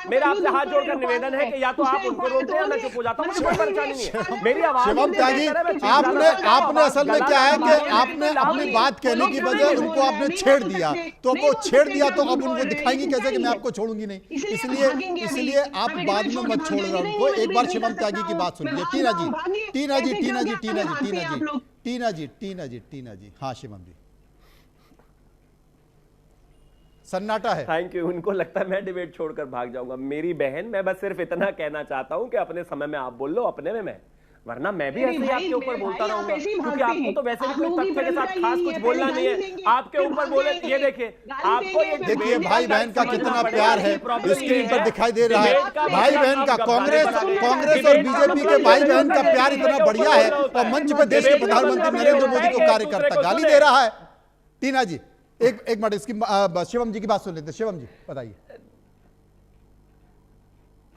मेरा आपसे हाथ जोड़कर निवेदन है कि या तो आप उनको रोक दें या मैं चुप हो जाता हूं, मुझे कोई परेशानी नहीं है। मेरी आवाज
शिवम त्यागी, आपने असल में क्या है कि आपने अपनी बात कहने की बजाय उनको आपने छेड़ दिया, तो वो छेड़ दिया तो अब उनको दिखाएंगी कैसे कि मैं आपको छोड़ूंगी नहीं। इसलिए आप बाद में मत छोड़ रहे उनको। एक बार शिवम त्यागी की बात सुन लीजिए। टीना जी, हाँ शिवम जी, सन्नाटा है।
Thank you. उनको लगता है मैं डिबेट छोड़कर भाग जाऊंगा। मेरी बहन, मैं बस सिर्फ इतना कहना चाहता हूं कि अपने समय में आप बोल लो, अपने में मैं, वरना मैं भी ऐसे ही आपके ऊपर बोलता रहूंगा, क्योंकि आपको तो वैसे भी कोई तथ्य के साथ खास कुछ बोलना नहीं है। आपके ऊपर बोले, ये देखिए, आपको ये
देखिए भाई बहन का कितना प्यार है स्क्रीन पर दिखाई दे रहा है। भाई बहन का, कांग्रेस और बीजेपी के भाई बहन का प्यार इतना बढ़िया है, और मंच पर देश के प्रधानमंत्री नरेंद्र मोदी को कार्यकर्ता गाली दे रहा है। टीना जी, एक मिनट, इसकी शिवम जी की बात सुन लेते। शिवम जी बताइए।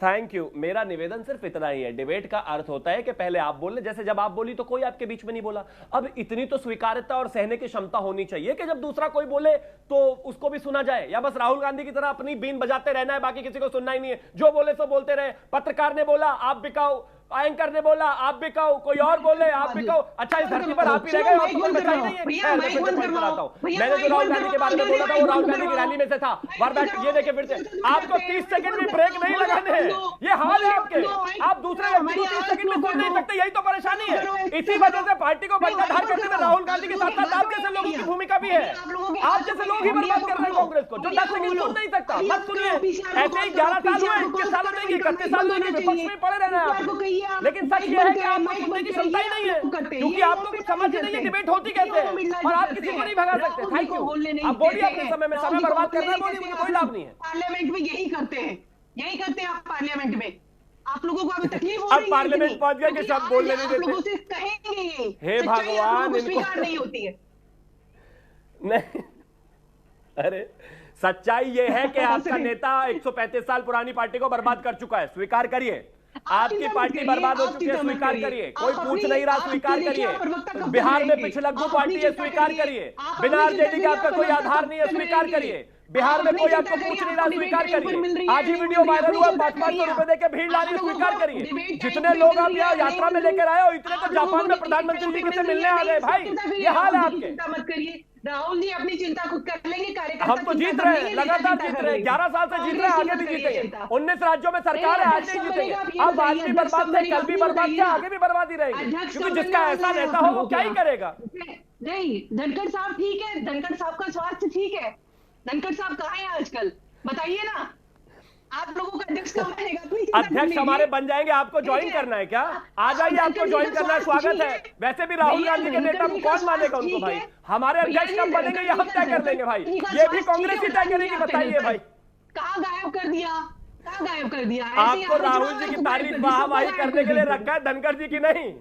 Thank you. मेरा निवेदन सिर्फ इतना ही है। डिबेट का अर्थ होता है कि पहले आप बोल ले, जैसे जब आप बोली तो कोई आपके बीच में नहीं बोला। अब इतनी तो स्वीकार्यता और सहने की क्षमता होनी चाहिए कि जब दूसरा कोई बोले तो उसको भी सुना जाए, या बस राहुल गांधी की तरह अपनी बीन बजाते रहना है, बाकी किसी को सुनना ही नहीं है। जो बोले सो बोलते रहे। पत्रकार ने बोला आप बिकाओ, एंकर ने बोला आप बिकाओ, कोई और बोले आप बिकाओ। अच्छा, इस धरती पर आप ही रह गए और कोई बचा ही नहीं है। मैंने जो राहुल गांधी के बारे में बोला था वो राहुल गांधी की रैली में से था। ये देखे फिर से, आपको 30 सेकंड भी ब्रेक नहीं लगाने हैं। ये हाल है आपके। आप दूसरे व्यक्ति को 30 सेकंड में सुन नहीं सकते, यही तो परेशानी है। इसी वजह से पार्टी को बंटाधार करने में राहुल गांधी के साथ साथ आप जैसे लोगों की भूमिका भी है। आप जैसे लोग ही बर्बाद कर रहे हैं कांग्रेस को, जो 10 सेकंड सुन नहीं सकता। मत सुनिए। ऐसे ही 11 साल हुए, 21 साल में 31 साल में विपक्ष में पड़े रहना है।
आप
लेकिन सच ये है कि आपको सुनने की क्षमता ही नहीं है, क्योंकि आपको कुछ समझ ही नहीं है डिबेट होती कैसे है, और आप किसी को नहीं भगा सकते। थैंक यू, आप बोलिए अपने समय में, समय बर्बाद करना है बोलिए, मुझे कोई लाभ नहीं है।
पार्लियामेंट में यही करते हैं आप पार्लियामेंट में। आप लोगों को अभी तकलीफ हो
अब
रही है,
पार्लियामेंट पहुंच गया कि शब्द बोलने नहीं
आप लोगों
देते।
से कहेंगे ये,
हे
सच्चाई आप
भगवान,
लोगों को
इनको
स्वीकार नहीं होती है।
नहीं, अरे सच्चाई ये है कि आपका नेता 135 साल पुरानी पार्टी को बर्बाद कर चुका है, स्वीकार करिए। आपकी पार्टी बर्बाद हो चुकी है, स्वीकार करिए। कोई पूछ नहीं रहा, स्वीकार करिए। बिहार में पिछलग्गू पार्टी है, स्वीकार करिए। बिना आरजेडी का आपका कोई आधार नहीं है, स्वीकार करिए। बिहार में कोई आपको पूछ नहीं रहा, स्वीकार करिए। आज ही वीडियो वायरल हुआ, 500 रुपए देके भीड़ ला रही, स्वीकार करिए। जितने लोग आप यहाँ यात्रा में लेकर आए हो, इतने तो जापान में प्रधानमंत्री जी से मिलने आ गए भाई। ये हाल है आपके।
मत करिए, राहुल जी अपनी चिंता खुद कर लेंगे।
हम तो जीत रहे हैं, लगातार जीत रहे हैं, 11 साल से जीत रहे हैं, आगे भी जीतेंगे। 19 राज्यों में सरकार है, आज नहीं जीतेंगे। अब आज भी बर्बाद थे, कल भी बर्बाद थे, आगे भी बर्बादी रहेगी, क्योंकि जिसका ऐसा नेता हो वो क्या ही करेगा।
नहीं, धनखड़ साहब ठीक है, धनखड़ साहब का स्वास्थ्य ठीक है। धनखड़ साहब कहाँ हैं आजकल, बताइए ना। आप लोगों का अध्यक्ष कब बनेगा?
अध्यक्ष हमारे बन जाएंगे, आपको ज्वाइन करना है क्या? आ जाइए, आपको ज्वाइन करना है, स्वागत है। वैसे भी राहुल गांधी के नेता को कौन मानेगा उनको भाई? हमारे अध्यक्ष कब बनेंगे ये हम तय कर लेंगे भाई, ये भी कांग्रेस ही तय करेगी। बताइए भाई,
कहाँ गायब कर दिया, कहाँ गायब कर दिया?
आपको राहुल जी की तारीफ वाहवाही करने के लिए रखा है, धनखड़ जी की नहीं।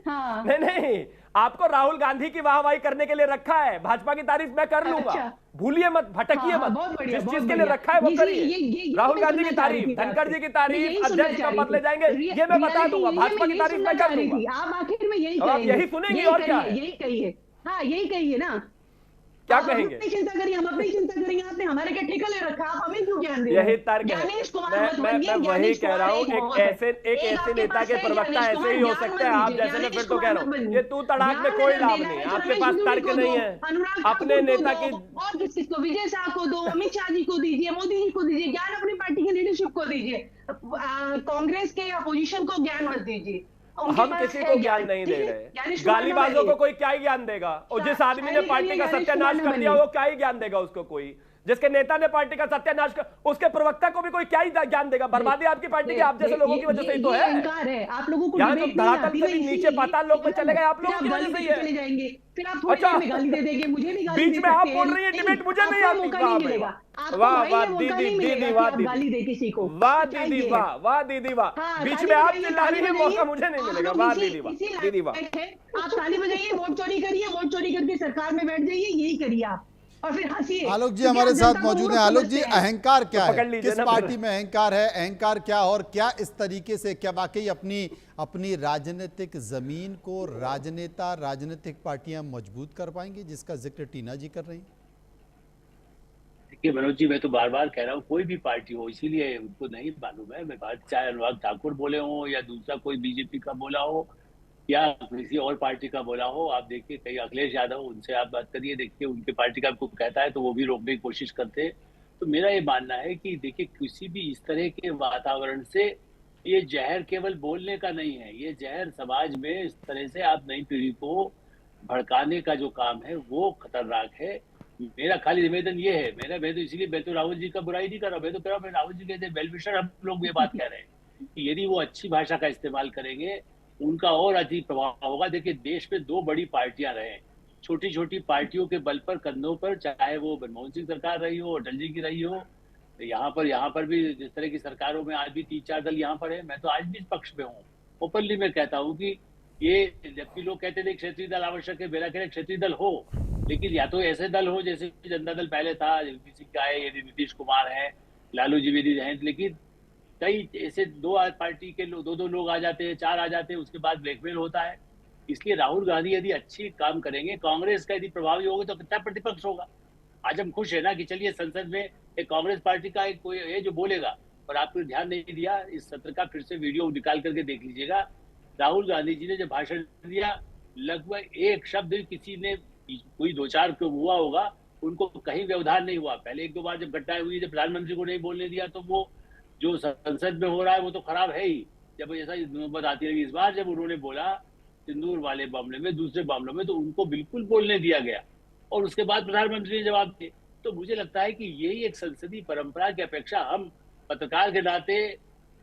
हाँ।
नहीं, आपको राहुल गांधी की वाहवाही करने के लिए रखा है, भाजपा की तारीफ मैं कर लूंगा। भूलिए मत, भटकिए मत, जिस चीज के लिए रखा है वो करिए। राहुल गांधी की तारीफ, धनखड़ जी की तारीफ, अध्यक्ष कब बदले जाएंगे ये मैं बता दूंगा, भाजपा की तारीफ मैं कर दूंगा।
आप आखिर में
यही सुनेंगे और क्या है?
यही कहिए, हाँ यही कहिए ना।
क्या कहेंगे?
चिंता करिए, हम अपनी चिंता करेंगे। आपने हमारे क्या ठेका ले रखा, आप हमें क्यों ज्ञान दे?
यही तर्क है, मैं वही कह रहा हूँ। एक ऐसे नेता के प्रवक्ता ऐसे ही हो सकते हैं आप जैसे। मैं फिर तो कह रहा हूँ, ये तू तड़ाक में कोई लाभ नहीं है, आपके पास तर्क नहीं है। अपने नेता की
और किसको, विजय शाह को दो, अमित शाह जी को दीजिए, मोदी जी को दीजिए ज्ञान, अपनी पार्टी की लीडरशिप को दीजिए। कांग्रेस के अपोजिशन को ज्ञान मत दीजिए।
हम किसी को ज्ञान नहीं दे रहे, गालीबाजों को कोई क्या ही ज्ञान देगा? और जिस आदमी ने पार्टी का सत्यानाश कर दिया वो क्या ही ज्ञान देगा उसको? कोई जिसके नेता ने पार्टी का सत्यानाश कर, उसके प्रवक्ता को भी कोई क्या ही ज्ञान देगा? बर्बादी आपकी पार्टी की आप जैसे लोगों की वजह से ही तो है।
आप लोगों को
यहाँ तो धरातल से भी नीचे पाताल लोक में चले गए आप लोगों की वजह से ही है।
फिर आप थोड़ी देर में गाली दे देंगे, मुझे भी गाली
बीच में आप बोल रही है डिबेट मुझे नहीं आती। वाह वाह दीदी, दीदी वाह दीदी,
किसी को
वाह दीदी, वाह वाह दीदी, वाह। बीच में आप चिल्ला रही है, मौका मुझे नहीं मिलेगा। वाह दीदी, वाह दीदी, वाह।
आप ताली बजाइए, वोट चोरी करिए, वोट चोरी करके सरकार में बैठ जाइए, यही करिए आप, और फिर हंसिए।
आलोक जी हमारे साथ मौजूद हैं। आलोक जी, अहंकार क्या है? किस
ना
पार्टी में अहंकार है? अहंकार क्या, और क्या इस तरीके से क्या वाकई अपनी राजनीतिक जमीन को राजनेता, राजनीतिक पार्टियां मजबूत कर पाएंगी, जिसका जिक्र टीना जी कर रही हैं?
देखिए मनोज जी, मैं तो बार बार कह रहा हूँ, कोई भी पार्टी हो, इसीलिए उनको नहीं मालूम है। मैं बात, चाहे अनुराग ठाकुर बोले हो या दूसरा कोई बीजेपी का बोला हो या किसी और पार्टी का बोला हो, आप देखिए कहीं अखिलेश यादव, उनसे आप बात करिए, देखिए उनके पार्टी का आपको कहता है तो वो भी रोकने की कोशिश करते हैं। तो मेरा ये मानना है कि देखिए किसी भी इस तरह के वातावरण से, ये जहर केवल बोलने का नहीं है, ये जहर समाज में इस तरह से आप नई पीढ़ी को भड़काने का जो काम है वो खतरनाक है। मेरा खाली निवेदन ये है, मैं तो इसीलिए मैं तो राहुल जी का बुराई नहीं कर रहा, मैं तो कह रहा हूँ राहुल जी कहते हैं वेल विशर, हम लोग ये बात कह रहे हैं कि यदि वो अच्छी भाषा का इस्तेमाल करेंगे उनका और अधिक प्रभाव होगा। देखिए देश में दो बड़ी पार्टियां रहे, छोटी छोटी पार्टियों के बल पर, कंधों पर, चाहे वो मनमोहन सिंह सरकार रही हो, अटल जी की रही हो, यहाँ पर भी जिस तरह की सरकारों में आज भी 3-4 दल यहाँ पर है। मैं तो आज भी इस पक्ष में हूँ, ओपनली मैं कहता हूँ कि ये, जबकि लोग कहते थे क्षेत्रीय दल आवश्यक है, मेरा कहना क्षेत्रीय दल हो, लेकिन या तो ऐसे दल हो जैसे जनता दल पहले था, किसी का है, यदि नीतीश कुमार है, लालू जी भी हैं, लेकिन कई ऐसे दो पार्टी के लोग, दो लोग आ जाते हैं, 4 आ जाते हैं, उसके बाद ब्लैकमेल होता है। इसलिए राहुल गांधी यदि अच्छी काम करेंगे, कांग्रेस का यदि प्रभावी होगा तो कितना प्रतिपक्ष होगा। आज हम खुश है ना कि चलिए संसद में एक कांग्रेस पार्टी का एक कोई है जो बोलेगा, और आपने ध्यान नहीं दिया। इस सत्र का फिर से वीडियो निकाल करके देख लीजिएगा, राहुल गांधी जी ने जब भाषण दिया लगभग एक शब्द किसी ने, कोई 2-4 को हुआ होगा, उनको कहीं व्यवधान नहीं हुआ। पहले 1-2 बार जब घटनाएं हुई, जब प्रधानमंत्री को नहीं बोलने दिया, तो वो जो संसद में हो रहा है वो तो खराब है ही। जब ऐसा नौबत आती रही, इस बार जब उन्होंने बोला सिंदूर वाले मामले में, दूसरे मामलों में, तो उनको बिल्कुल बोलने दिया गया और उसके बाद प्रधानमंत्री ने जवाब दिए। तो मुझे लगता है कि यही एक संसदीय परंपरा की अपेक्षा हम पत्रकार के नाते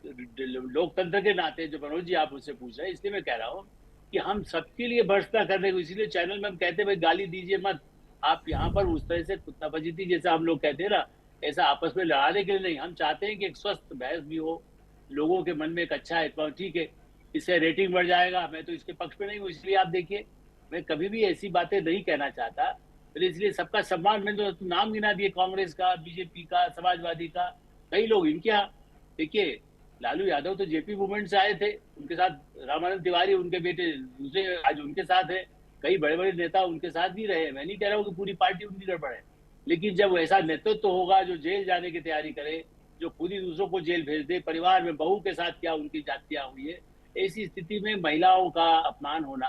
लोकतंत्र के नाते जो मनोज जी आप मुझसे पूछ रहे हैं, इसलिए मैं कह रहा हूँ कि हम सबके लिए भर्त्सना करने को, इसीलिए चैनल में हम कहते हैं भाई गाली दीजिए मत। आप यहाँ पर उस तरह से कुत्ता फजीती जैसा हम लोग कहते हैं ना, ऐसा आपस में लड़ाने के लिए नहीं। हम चाहते हैं कि एक स्वस्थ बहस भी हो, लोगों के मन में एक अच्छा है, ठीक है, इससे रेटिंग बढ़ जाएगा। मैं तो इसके पक्ष में नहीं हूँ, इसलिए आप देखिए मैं कभी भी ऐसी बातें नहीं कहना चाहता। तो इसलिए सबका सम्मान, मैंने तो नाम गिना दिए, कांग्रेस का, बीजेपी का, समाजवादी का, कई लोग इनके यहाँ। देखिए लालू यादव तो जेपी मूवमेंट से आए थे, उनके साथ रामानंद तिवारी उनके बेटे दूसरे आज उनके साथ है, कई बड़े बड़े नेता उनके साथ भी रहे। मैं नहीं कह रहा हूँ कि पूरी पार्टी उनकी गड़बड़ है, लेकिन जब ऐसा नेतृत्व होगा जो जेल जाने की तैयारी करे, जो खुद ही दूसरों को जेल भेज दे, परिवार में बहू के साथ क्या उनकी जातियां हुई है, ऐसी स्थिति में महिलाओं का अपमान होना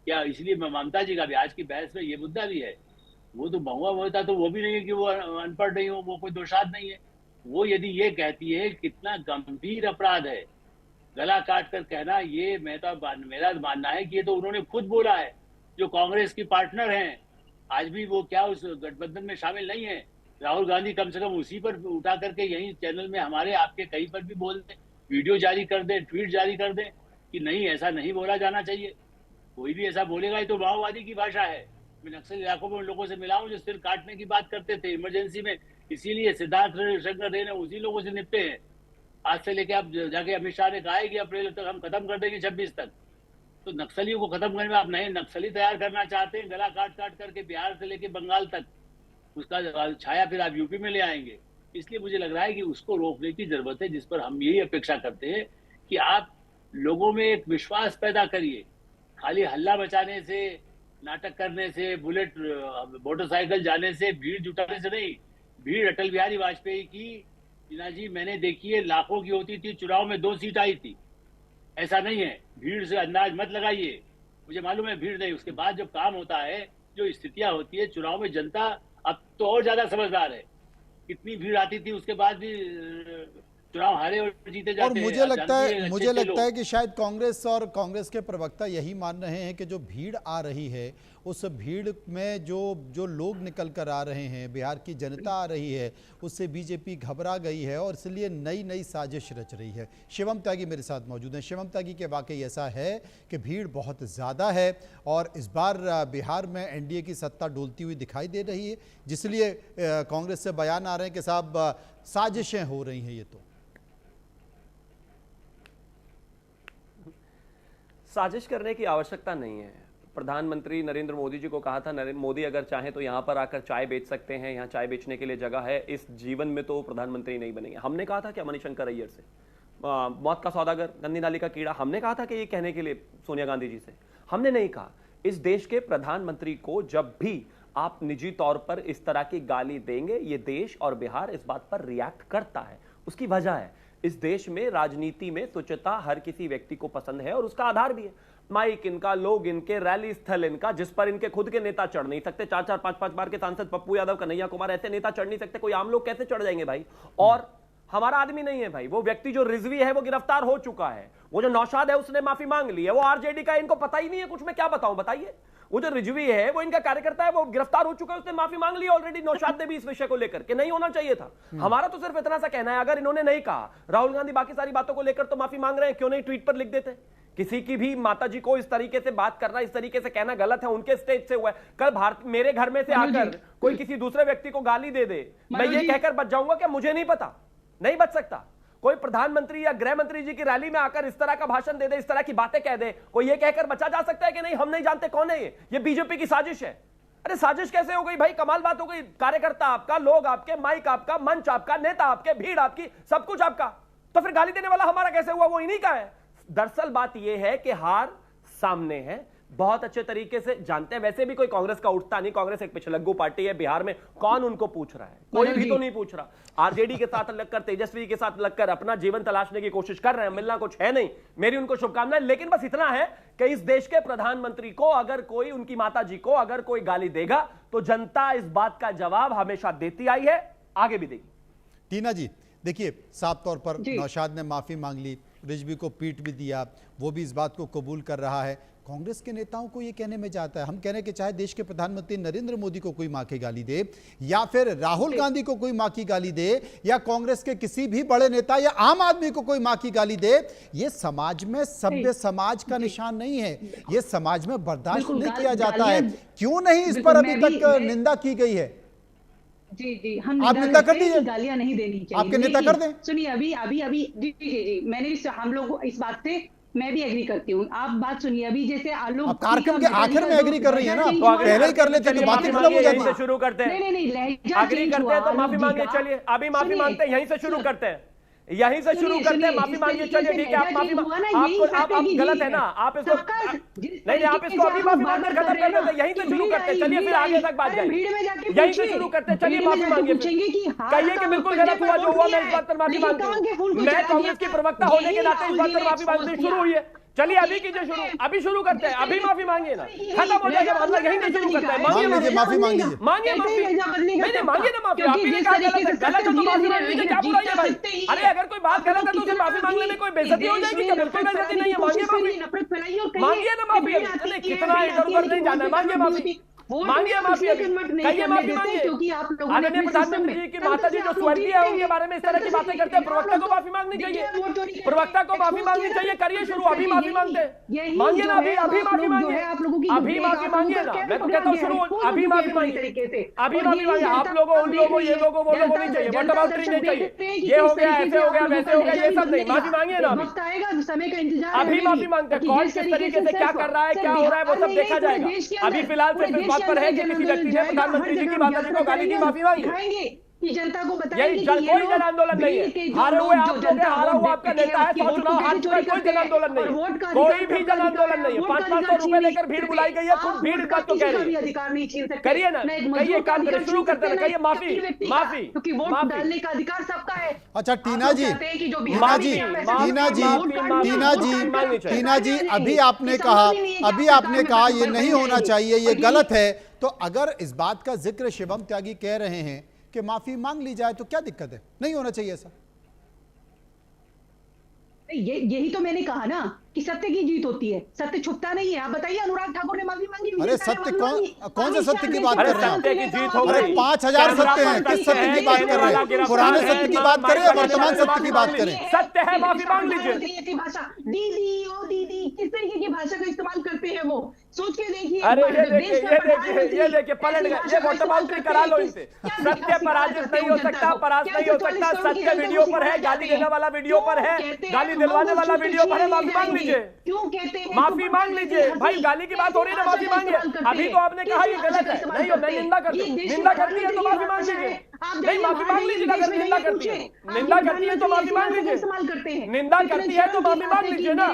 क्या। इसलिए मैं ममता जी का भी आज की बहस में ये मुद्दा भी है, वो तो बहुआ होता तो वो भी नहीं है कि वो अनपढ़ नहीं हो, वो कोई दोषाद नहीं है। वो यदि ये कहती है कितना गंभीर अपराध है गला काट कर कहना, ये मेरा मानना है कि ये तो उन्होंने खुद बोला है। जो कांग्रेस की पार्टनर हैं आज भी वो क्या उस गठबंधन में शामिल नहीं है। राहुल गांधी कम से कम उसी पर उठा करके यही चैनल में हमारे आपके कहीं पर भी बोल दें, वीडियो जारी कर दें, ट्वीट जारी कर दें कि नहीं ऐसा नहीं बोला जाना चाहिए। कोई भी ऐसा बोलेगा ये तो माओवादी की भाषा है। मैं नक्सल इलाकों में उन लोगों से मिला हूं जो सिर काटने की बात करते थे इमरजेंसी में, इसीलिए सिद्धार्थ शंकर रे ने उसी लोगों से निपटे हैं। आज से लेके आप जाके अमित शाह ने कहा है कि अप्रैल तक हम खत्म कर देंगे 26 तक। तो नक्सलियों को खत्म करने में आप नए नक्सली तैयार करना चाहते हैं, गला काट काट करके बिहार से लेके बंगाल तक उसका छाया फिर आप यूपी में ले आएंगे। इसलिए मुझे लग रहा है कि उसको रोकने की जरूरत है, जिस पर हम यही अपेक्षा करते हैं कि आप लोगों में एक विश्वास पैदा करिए। खाली हल्ला मचाने से, नाटक करने से, बुलेट मोटरसाइकिल जाने से, भीड़ जुटाने से नहीं। भीड़ अटल बिहारी वाजपेयी की जीना जी मैंने देखी है, लाखों की होती थी, चुनाव में 2 सीट आई थी। ऐसा नहीं है, भीड़ से अंदाज मत लगाइए। मुझे मालूम है भीड़ नहीं, उसके बाद जब काम होता है, जो स्थितियां होती है चुनाव में, जनता अब तो और ज्यादा समझदार है। कितनी भीड़ आती थी उसके बाद भी चुनाव हारे और जीते जाते
और
हैं।
मुझे लगता है कि शायद कांग्रेस और कांग्रेस के प्रवक्ता यही मान रहे हैं कि जो भीड़ आ रही है, उस भीड़ में जो लोग निकल कर आ रहे हैं, बिहार की जनता आ रही है, उससे बीजेपी घबरा गई है और इसलिए नई नई साजिश रच रही है। शिवम त्यागी मेरे साथ मौजूद हैं। शिवम त्यागी, के वाकई ऐसा है कि भीड़ बहुत ज़्यादा है और इस बार बिहार में एनडीए की सत्ता डोलती हुई दिखाई दे रही है, जिसलिए कांग्रेस से बयान आ रहे हैं कि साहब साजिशें हो रही हैं। ये तो
साजिश करने की आवश्यकता नहीं है। प्रधानमंत्री नरेंद्र मोदी जी को कहा था, नरेंद्र मोदी अगर चाहें तो यहाँ पर आकर चाय बेच सकते हैं, यहाँ चाय बेचने के लिए जगह है। इस जीवन में तो प्रधानमंत्री नहीं बनेंगे। हमने कहा था क्या मणिशंकर अय्यर से, मौत का सौदागर, गंदी नाली का कीड़ा, हमने कहा था कि ये कहने के लिए सोनिया गांधी जी से? हमने नहीं कहा। इस देश के प्रधानमंत्री को जब भी आप निजी तौर पर इस तरह की गाली देंगे, ये देश और बिहार इस बात पर रिएक्ट करता है। उसकी वजह है, इस देश में राजनीति में तुच्छता हर किसी व्यक्ति को पसंद है और उसका आधार भी है। माइक इनका, लोग इनके, रैली स्थल इनका, जिस पर इनके खुद के नेता चढ़ नहीं सकते। 4-4, 5-5 बार के सांसद पप्पू यादव, कन्हैया कुमार, ऐसे नेता चढ़ नहीं सकते। कोई आम लोग कैसे चढ़ जाएंगे भाई? और हमारा आदमी नहीं है भाई। वो व्यक्ति जो रिजवी है वो गिरफ्तार हो चुका है। वो जो नौशाद है उसने माफी मांग ली है। वो आरजेडी का, इनको पता ही नहीं है कुछ। मैं क्या बताऊं, बताइए। वो जो रिजवी है, वो इनका कार्यकर्ता है, वो गिरफ्तार हो चुका है, उसने माफी मांग ली ऑलरेडी। नौशाद ने भी इस विषय को लेकर के नहीं होना चाहिए था। हमारा तो सिर्फ इतना सा कहना है, अगर इन्होंने नहीं कहा, राहुल गांधी बाकी सारी बातों को लेकर तो माफी मांग रहे हैं, क्यों नहीं ट्वीट पर लिख देते? किसी की भी माता जी को इस तरीके से बात करना, इस तरीके से कहना गलत है। उनके स्टेज से हुआ है। कल भारत मेरे घर में से आकर कोई किसी दूसरे व्यक्ति को गाली दे दे, मैं ये कहकर बच जाऊंगा कि मुझे नहीं पता? नहीं बच सकता। कोई प्रधानमंत्री या गृह मंत्री जी की रैली में आकर इस तरह का भाषण दे दे, इस तरह की बातें कह दे, कोई ये कहकर बचा जा सकता है कि नहीं हम नहीं जानते कौन है ये बीजेपी की साजिश है? अरे साजिश कैसे हो गई भाई? कमाल बात हो गई। कार्यकर्ता आपका, लोग आपके, माइक आपका, मंच आपका, नेता आपके, भीड़ आपकी, सब कुछ आपका, तो फिर गाली देने वाला हमारा कैसे हुआ? वो इन्हीं का है। दरअसल बात यह है कि हार सामने है, बहुत अच्छे तरीके से जानते हैं। वैसे भी कोई कांग्रेस का उठता नहीं। कांग्रेस एक पिछलग्गू पार्टी है। बिहार में कौन उनको पूछ रहा है? कोई भी तो नहीं पूछ रहा। आरजेडी के साथ लगकर, तेजस्वी के साथ लगकर अपना जीवन तलाशने की कोशिश कर रहे हैं। मिलना कुछ है नहीं। मेरी उनको शुभकामनाएं। लेकिन बस इतना है कि इस देश के प्रधानमंत्री को अगर कोई, उनकी माता जी को अगर कोई गाली देगा तो जनता इस बात का जवाब हमेशा देती आई है, आगे भी देगी।
टीना जी देखिए, साफ तौर पर नौशाद ने माफी मांग ली, रिजवी को पीट भी दिया, वो भी इस बात को कबूल कर रहा है। कांग्रेस के नेताओं को ये कहने में जाता है। हम कह रहे हैं कि चाहे देश के प्रधानमंत्री नरेंद्र मोदी को कोई मां की गाली दे, या फिर राहुल गांधी को कोई मां की गाली दे, या कांग्रेस के किसी भी बड़े नेता या आम आदमी को कोई मां की गाली दे, ये समाज में सभ्य समाज का निशान नहीं है। ये समाज में बर्दाश्त नहीं किया जाता है। क्यों नहीं इस पर अभी तक निंदा की गई है?
जी हम
आप निंदा कर दीजिए,
गालियां नहीं देनी चाहिए।
आपके नेता कर दें।
सुनिए, अभी जी मैंने हम लोग इस बात से मैं भी एग्री करती हूँ। आप बात सुनिए, अभी जैसे
आप कार्यक्रम के आखिर में एग्री कर रही है ना, पहले ही कर लेते तो बातें खत्म हो जाती है।
शुरू करते हैं,
नहीं
एग्री करते हैं तो माफी मांगे। चलिए अभी माफी मांगते हैं, यहीं से शुरू करते हैं, यहीं से शुरू करते हैं। माफी मांगिए, चलिए ठीक है। आप माफी आप गलत है ना, आप इसको नहीं, आप इसको अभी माफी मांगकर खत्म कर देते, यहीं से शुरू करते हैं। चलिए फिर आगे तक बात जाए, यहीं से शुरू करते हैं। चलिए माफी मांगिए, कहिए कि बिल्कुल गलत हुआ जो हुआ, मैं इस बात पर माफी मांगती हूँ। मैं कांग्रेस की प्रवक्ता होने के नाते इस बात पर माफी मांगनी शुरू हुई है। चलिए अभी कीजिए शुरू, अभी शुरू करते हैं, अभी माफी मांगिए ना, खत्म हो जाएगा मामला, यहीं से शुरू करते हैं। मांगिए
माफी मांगिए,
मांगिए माफी, नहीं मांगिए ना माफी। आपने कहा गलत है, गलत है तो माफी मांग लीजिए, क्या बुराई है भाई? अरे अगर कोई बात गलत है तो उसे माफी मांगने में कोई बेइज्जती हो जाएगी क्या? बिल्कुल बेइज्जती नहीं है, मांगिए माफी, मांगिए ना माफी। कितना इधर उधर नहीं जाना है, मांगिए माफी, मांगिए माफी, कहिए माफी मांगिए। आदरणीय प्रधानमंत्री जी की माता जी जो स्वर्गीय है उनके बारे में इस तरह की बातें करते हैं, प्रवक्ता को माफी मांगनी चाहिए, प्रवक्ता को माफी मांगनी चाहिए। करिए शुरू, अभी माफी मांगते हैं, मांगिए ना अभी माफी मांगिए, अभी माफी मांगिए ना। मैं तो कहता हूँ शुरू, अभी माफी मांगिए, अभी माफी मांगिए। आप लोगों, उन लोगों, ये लोगों, वो लोगों नहीं चाहिए, वट अबाउट नहीं चाहिए, ये हो गया, ऐसे हो गया, वैसे हो गया, ये सब नहीं। माफी मांगिए ना, अभी माफी मांगते हैं। कौन किस तरीके से क्या कर रहा है, क्या हो रहा है, वो सब देखा जाएगा। अभी फिलहाल सिर्फ इस बात पर है कि किसी व्यक्ति ने प्रधानमंत्री जी की माता जी को गाली दी, माफी मांगी।
कि जनता को
यही कोई जन आंदोलन नहीं है। हारे हुए आप लोग हैं, हारा हुआ आपका नेता है, 100 चुनाव हार चुका है, कोई जन आंदोलन नहीं है, कोई भी जन आंदोलन नहीं है। 500 रुपए लेकर भीड़ बुलाई गई है, खुद भीड़ इस बात को कह रही है। करिए ना, कहिए, काम करिए, शुरू करते हैं, कहिए माफी माफी,
क्योंकि वोट डालने का अधिकार सबका है।
अच्छा टीना जी, टीना जी, अभी आपने कहा ये नहीं होना चाहिए, ये गलत है। तो अगर इस बात का जिक्र शिवम त्यागी कह रहे हैं कि माफी मांग ली जाए तो क्या दिक्कत है? नहीं होना चाहिए ऐसा।
यही तो मैंने कहा ना कि सत्य की जीत होती है, सत्य छुपता नहीं है। आप बताइए, अनुराग ठाकुर ने माफी मांगी।
अरे सत्य कौन से सत्य की बात कर रहे हैं?
सत्य की जीत हो गई।
5000 सत्य हैं, किस सत्य की बात कर रहे हैं? पुराने सत्य की बात करें या वर्तमान सत्य की बात करें?
सत्य है, माफी मांग लीजिए।
भाषा दीदी, ओ दीदी, किस तरीके की भाषा का इस्तेमाल करते हैं वो, सोच के देखिए।
अरे ये देखिए पलट गए, ये वोटमांत्री करा लो इनसे। सत्य पराजित नहीं हो सकता, परास्त नहीं हो सकता। सत्य वीडियो पर है, गाली देने वाला वीडियो पर है, गाली दिलवाने वाला वीडियो पर है। माफी मांग लीजिए,
क्यों कहते हैं?
माफी मांग लीजिए भाई, गाली की बात हो रही है ना, माफी मांगिए। अभी तो आपने कहा ये गलत है, नहीं मैं निंदा करती हूँ, निंदा करती है तो माफी मांग लीजिए। नहीं माफी मांग लीजिए, अगर निंदा करती है, निंदा करती है तो माफी मांग लीजिए, निंदा करती है तो माफी मांग लीजिए ना।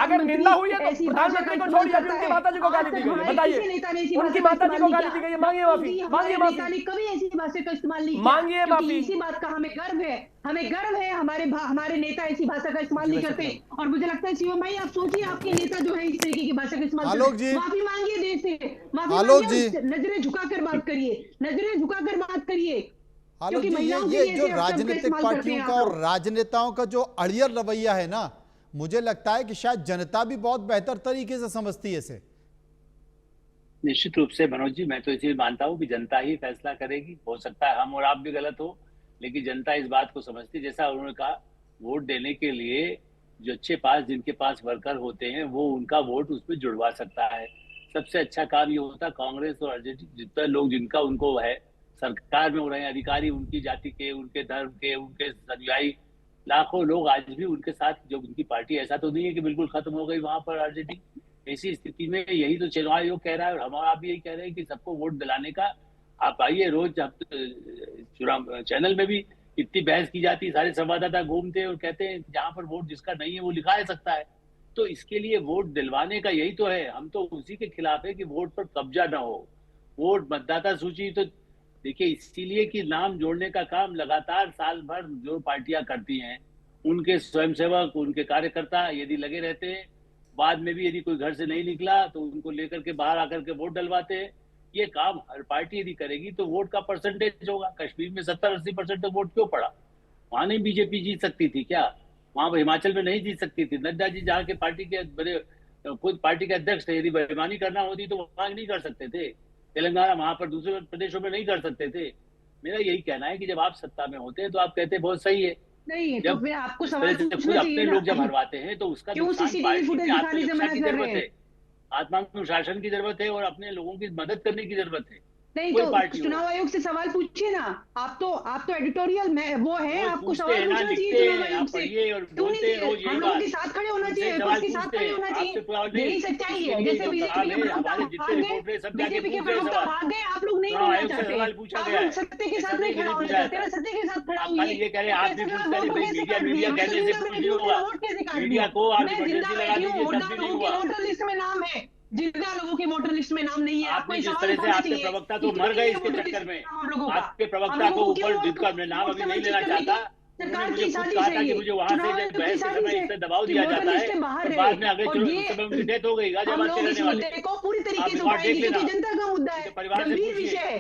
अगर निंदा हुई है तो प्रधानमंत्री को छोड़िए, अभी उनकी माता जी को गाली दी गई है, बताइए उनकी माता जी को गाली दी गई है, मांगिए माफी, मांगिए माफी,
कभी ऐसी भाषा का इस्तेमाल नहीं,
मांगिए माफी।
इसी बात का हमें गर्व है, हमारे नेता ऐसी भाषा का इस्तेमाल नहीं करते। और मुझे लगता है शिवम भाई, आप सोचिए, आपके नेता जो है इस तरीके की भाषा का इस्तेमाल करते हैं। माफी मांगिए देश से, नजरें झुकाकर बात करिए, नजरें झुकाकर बात करिए।
आलोक जी, ये जो राजनीतिक पार्टियों का और राजनेताओं का जो अड़ियल रवैया है ना, मुझे लगता है कि शायद जनता भी बहुत बेहतर तरीके से समझती है इसे।
निश्चित रूप से मनोज जी, मैं तो इसे मानता हूँ कि जनता ही फैसला करेगी। हो सकता है हम और आप भी गलत हो, लेकिन जनता इस बात को समझती है। जैसा उन्होंने कहा, वोट देने के लिए जो जिनके पास वर्कर होते हैं, वो उनका वोट उसमें जुड़वा सकता है। सबसे अच्छा काम ये होता है, कांग्रेस और जितने लोग जिनका उनको है सरकार में हो रहे हैं, अधिकारी उनकी जाति के, उनके धर्म के, उनके अनुयायी लाखों लोग आज भी उनके साथ, जो उनकी पार्टी, ऐसा तो नहीं है कि बिल्कुल खत्म हो गई वहां पर आरजेडी। ऐसी स्थिति में यही तो चुनाव आयोग कह रहा है और हमारा आप भी यही कह रहे हैं कि सबको वोट दिलाने का। आप आइए, रोज चैनल में भी इतनी बहस की जाती है, सारे संवाददाता घूमते हैं और कहते हैं जहां पर वोट जिसका नहीं है वो लिखा है सकता है। तो इसके लिए वोट दिलवाने का यही तो है। हम तो उसी के खिलाफ है कि वोट पर कब्जा ना हो। वोट मतदाता सूची तो देखिए इसीलिए कि नाम जोड़ने का काम लगातार साल भर जो पार्टियां करती हैं, उनके स्वयंसेवक, उनके कार्यकर्ता यदि लगे रहते हैं, बाद में भी यदि कोई घर से नहीं निकला तो उनको लेकर के बाहर आकर के वोट डलवाते हैं। ये काम हर पार्टी यदि करेगी तो वोट का परसेंटेज होगा। कश्मीर में 70-80% वोट क्यों पड़ा? वहां नहीं बीजेपी जीत सकती थी क्या? वहां हिमाचल में नहीं जीत सकती थी? नड्डा जी जहाँ के पार्टी के बड़े खुद पार्टी के अध्यक्ष थे, यदि बेईमानी करना होती तो वहां नहीं कर सकते थे, तेलंगाना वहां पर दूसरे प्रदेशों में नहीं कर सकते थे। मेरा यही कहना है कि जब आप सत्ता में होते हैं तो आप कहते हैं बहुत सही है,
नहीं तो
जब
फिर आपको
इस
सवाल
तरह से खुद
पूछना चाहिए
अपने
ना।
लोग जब हरवाते हैं तो उसका
क्यों
नुकसान
सीसीटीवी
पार्टी
फुटेज
की
दिखाने से
आत्मरक्षा
मना
की
कर
जरूरत
रहे
है,
हैं?
आत्मानुशासन की जरूरत है और अपने लोगों की मदद करने की जरूरत है।
नहीं
कोई
तो
पार्टी हो,
चुनाव आयोग से सवाल पूछिए ना। आप तो एडिटोरियल में वो है,
रोज
आपको
पूछते
सवाल
हैं ना,
पूछना चाहिए
लिखते
चुनाव
हैं,
आयोग
आप
से।
पढ़िए और
क्यों
बोलते
नहीं?
हैं रोज यही
हम लोगों
बात।
के साथ खड़े होना
उनसे
चाहिए,
सवाल
विपक्ष के साथ
पूछते
खड़े
हैं,
होना
आपसे
चाहिए।
पहले
यही सच्चाई
इसके
है।
लिए
जैसे
जो
बीजेपी
काम
के
है,
प्रवक्ता
हमारे जितने
भाग गए,
रिपोर्टर सब जाके
बीजेपी के
पूछ रहे हैं
प्रवक्ता
सवाल।
भाग गए, आप लोग नहीं
चुनाव
बोलना
आयोग से
चाहते।
सवाल पूछा
आप
गया
लोग
है,
सत्य के
ऐसा
साथ
नहीं
नहीं
कि
खड़ा
नहीं
होना
पूछा
चाहते
जाता
ना,
है।
सत्य के साथ खड़ा
आप
होइए।
खाली ये कह रहे हैं,
तो
आप
कैसे
भी
मैं
पूछते
वोट
रहे,
को
भाई
कैसे
मीडिया
काट
मीडिया
दिए? मैं तो
कहने से
जिंदा
कुछ नहीं
बैठी हूँ,
होगा।
मेरा वोट कैसे काट
मीडिया
दिया?
को आप
मैं जिंदा
इमरजेंसी लगा
बैठी हूँ,
दीजिए
मुर्दा
तब भी नहीं
लोगों के
हुआ।
वोटर लिस्ट में नाम है, जिंदा लोगों के वोटर लिस्ट में नाम नहीं है। आपको
आपने
ये
जिस
सवाल
तरह से
उठाना
आपके
चाहिए
प्रवक्ता
कि
तो
क्यों
मर गए
नहीं है
इसके
वोटर
चक्कर
लिस्ट
में,
हम लोगों का।
आपके
हम
प्रवक्ता
लोगों
को
को क्यों
ऊपर
वोट
जिनका नाम
वोट
अभी
से
नहीं
वंचित
लेना
करने
चाहता,
की
उन्होंने
सरकार
मुझे
की
खुद
साजिश
कहा
है
था कि
ये।
मुझे वहां
चुनाव
से
आयोग
जब
की
बहस के
साजिश
समय
है
इस पर दबाव
कि
दिया
वोटर
जाता
लिस्ट
है
से बाहर
तो
रहे।
बाद में अगले
और
चुनाव
ये
उस समय उनकी डेथ हो गई,
हम
गाजियाबाद के
लोग इस
रहने वाले।
मुद्दे को पूरी
आप
तरीके से
रिकॉर्ड देख
उठाएंगे
लेना,
क्योंकि जनता का मुद्दा है,
उनके परिवार से
गंभीर
पूछिए।
विषय है,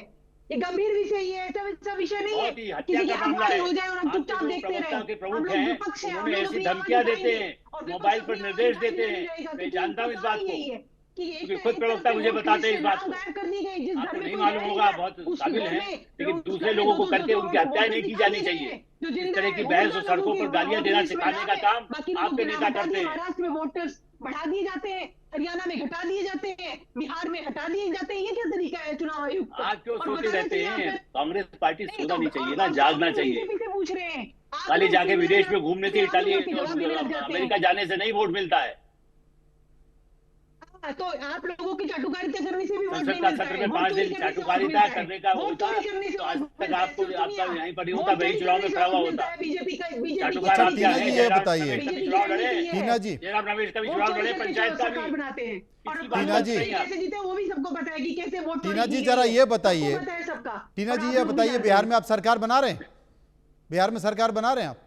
ये गंभीर विषय, ये ऐसा विषय नहीं है
बहुत ही हत्या
किसी की
का मामला
अगवाई
है।
हो जाए और हम
आपके
चुपचाप
जो
देखते
प्रवक्ता
रहे।
के
हम
प्रमुख
लोग
हैं,
विपक्ष है, हम
उन्होंने
लोग
ऐसी
अपनी आवाज
धमकियां देते
उठाएंगे
हैं,
और विपक्ष
मोबाइल पर
अपनी आवाज
निर्देश
उठाए
देते
बिना
हैं,
नहीं रहेगा,
मैं
क्योंकि
जानता हूं
उनका
इस
काम
बात को,
यही है कि
क्योंकि
एक
खुद
तरफ
प्रवक्ता
से
मुझे
वोट
बताते
लिस्ट
हैं
से
इस बात
नाम
को।
गायब कर दी गई, जिस घर
आपको
में
नहीं
कोई
मालूम
रह नहीं
होगा,
गया
बहुत
उस
काबिल
घर
हैं,
में
लेकिन
लोग
दूसरे
सारे
लोगों को
200
करके
200
उनकी हत्याएं
वोटर
नहीं की
दिखा
जानी
दिए
चाहिए।
हैं। जो
इस
जिंदा
तरह
है
की
वो
बहस
मुर्दा
और
लोगों
सड़कों
के
पर गालियां
वोटर
देना
लिस्ट में
सिखाने
नाम
का
है,
काम
बाकी लोगों
आपके
के नाम
नेता
हटा
करते
दिए।
हैं।
महाराष्ट्र में वोटर्स बढ़ा दिए जाते हैं, हरियाणा में घटा दिए जाते हैं, बिहार में हटा दिए जाते हैं। ये क्या तरीका है चुनाव आयोग का?
आप क्यों
और
सोते
बताना
रहते
चाहिए
हैं?
आप।
कांग्रेस पार्टी
नहीं तो
सोना नहीं चाहिए ना,
और सवाल
जागना
हम
चाहिए।
बीजेपी से पूछ रहे हैं। आप
खाली
लोग
जाके
सीधे
विदेश में घूमने से,
अपने
इटाली
आंदोलन के जवाब देने लग
और
जाते हैं।
अमेरिका जाने से नहीं वोट मिलता है।
तो आप लोगों की चाटुकारिता करने से भी वोट
संसद
नहीं
का
मिलता
सत्र
है,
में
वोट
5
चोरी
दिन
करने से वोट
चाटुकारिता
मिलता है,
करने का
वोट
होता
चोरी करने से
तो आज
वोट
तक
मिलता है।
आपको
सिर्फ
आपका
दुनिया
यहीं पर ही
वोट
होता, वही
चोरी
चुनाव
करने
में
से
खड़ा
वोट
हुआ
मिलता
होता।
है। बीजेपी
चाटुकार
की
आप क्या
टीना
है?
जी,
नीति
ये
है,
जयराम
बताइए।
रमेश का भी
बीजेपी
चुनाव
की
लड़े,
नीति है।
टीना जी,
जयराम रमेश का भी
वोट
चुनाव
चोरी
लड़े,
करके
पंचायत का
सरकार
भी।
बनाते हैं और
किसी बात
टीना
पर
जी,
नहीं आप।
कैसे जीते वो भी सबको पता है कि कैसे वोट
टीना
चोरी
जी
की
जरा
गई है।
ये बताइए,
सबको पता है सबका।
टीना
और
जी
आप
ये
लोग
बताइए,
जानते
बिहार
हैं।
में आप सरकार बना रहे हैं? बिहार में सरकार बना रहे हैं आप?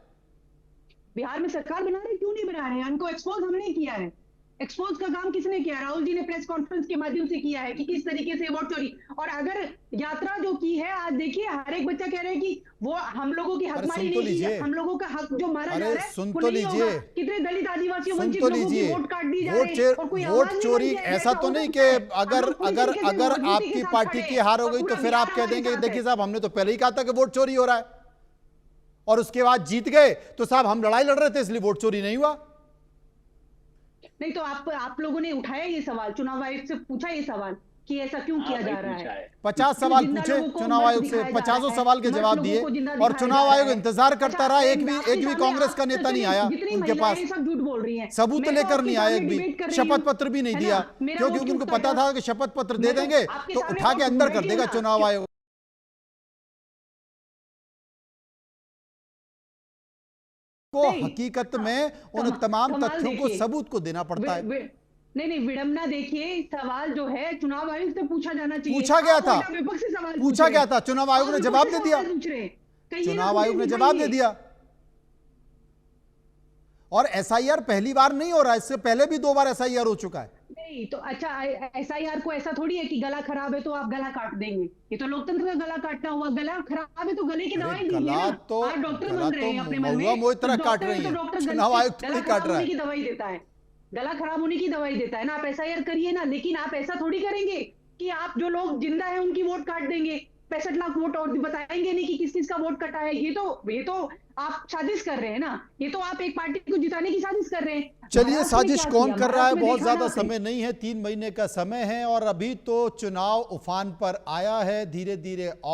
बिहार में सरकार बना रहे, क्यों नहीं बना रहे हैं? उनको एक्सपोज हमने किया है। एक्सपोज का काम किसने किया? राहुल जी ने प्रेस कॉन्फ्रेंस के माध्यम से किया है कि किस तरीके से वोट चोरी। और अगर यात्रा जो की है, आज देखिए हर एक बच्चा कह रहा है कि वो हम लोगों की हकमारी
सुन तो
नहीं की,
लीजिए।
हम लोगों का हक जो मारा
अरे
जा रहा है
सुन
वो
तो
नहीं होगा।
लीजिए।
कितने दलित आदिवासी
सुन
वंचित
तो
लोगों की
लीजिए।
वोट काट दी जा रही है और कोई आवाज
वोट
नहीं
चोरी
उठाई जाए।
ऐसा तो नहीं कि अगर आपकी पार्टी की हार हो गई तो फिर आप कह देंगे देखिए साहब हमने तो पहले ही कहा था कि वोट चोरी हो रहा है, और उसके बाद जीत गए तो साहब हम लड़ाई लड़ रहे थे इसलिए वोट चोरी नहीं हुआ।
नहीं तो आप लोगों ने उठाया ये सवाल, चुनाव आयोग से पूछा ये सवाल कि ऐसा क्यों किया जा रहा है?
50 सवाल पूछे चुनाव आयोग से, 50 सवाल के जवाब दिए और चुनाव आयोग इंतजार करता रहा। एक भी कांग्रेस का नेता नहीं आया उनके पास,
सब झूठ बोल रही हैं,
सबूत लेकर नहीं आया, एक भी शपथ पत्र भी नहीं दिया, क्योंकि उनको पता था कि शपथ पत्र दे देंगे तो उठा के अंदर कर देगा चुनाव आयोग। को हकीकत में उन तमाम तथ्यों को सबूत को देना पड़ता है।
नहीं विडंबना देखिए, सवाल जो है चुनाव आयोग से पूछा जाना चाहिए।
पूछा गया था,
विपक्ष से सवाल
पूछा गया था, चुनाव आयोग ने जवाब दे दिया,
चुनाव आयोग ने
जवाब दे दिया। और एसआईआर पहली बार नहीं हो रहा, इससे पहले भी 2 बार एसआईआर हो चुका है।
नहीं तो अच्छा, एसआईआर को ऐसा थोड़ी है कि गला खराब है तो आप गला काट देंगे। ये तो लोकतंत्र का गला काटना हुआ। गला खराब है तो गले की दवाई दीजिए ना।
तो
आज डॉक्टर बन रहे हैं अपने मन में,
महुआ तरह काट रही है, चुनाव आयोग तो नहीं काट रहा है।
की दवाई देता है, गला खराब होने की दवाई देता है ना। आप एसआईआर करिए ना, लेकिन आप ऐसा थोड़ी करेंगे कि आप जो लोग जिंदा है उनकी वोट काट देंगे। 65 लाख वोट और बताएंगे नहीं कि किस किस का वोट कटा है। ये तो आप साजिश कर रहे हैं ना। ये तो आप एक पार्टी को जिताने की साजिश कर रहे हैं।
चलिए, साजिश कौन कर रहा है, बहुत ज्यादा समय नहीं है, 3 महीने का समय है और अभी तो चुनाव उफान पर आया है धीरे धीरे।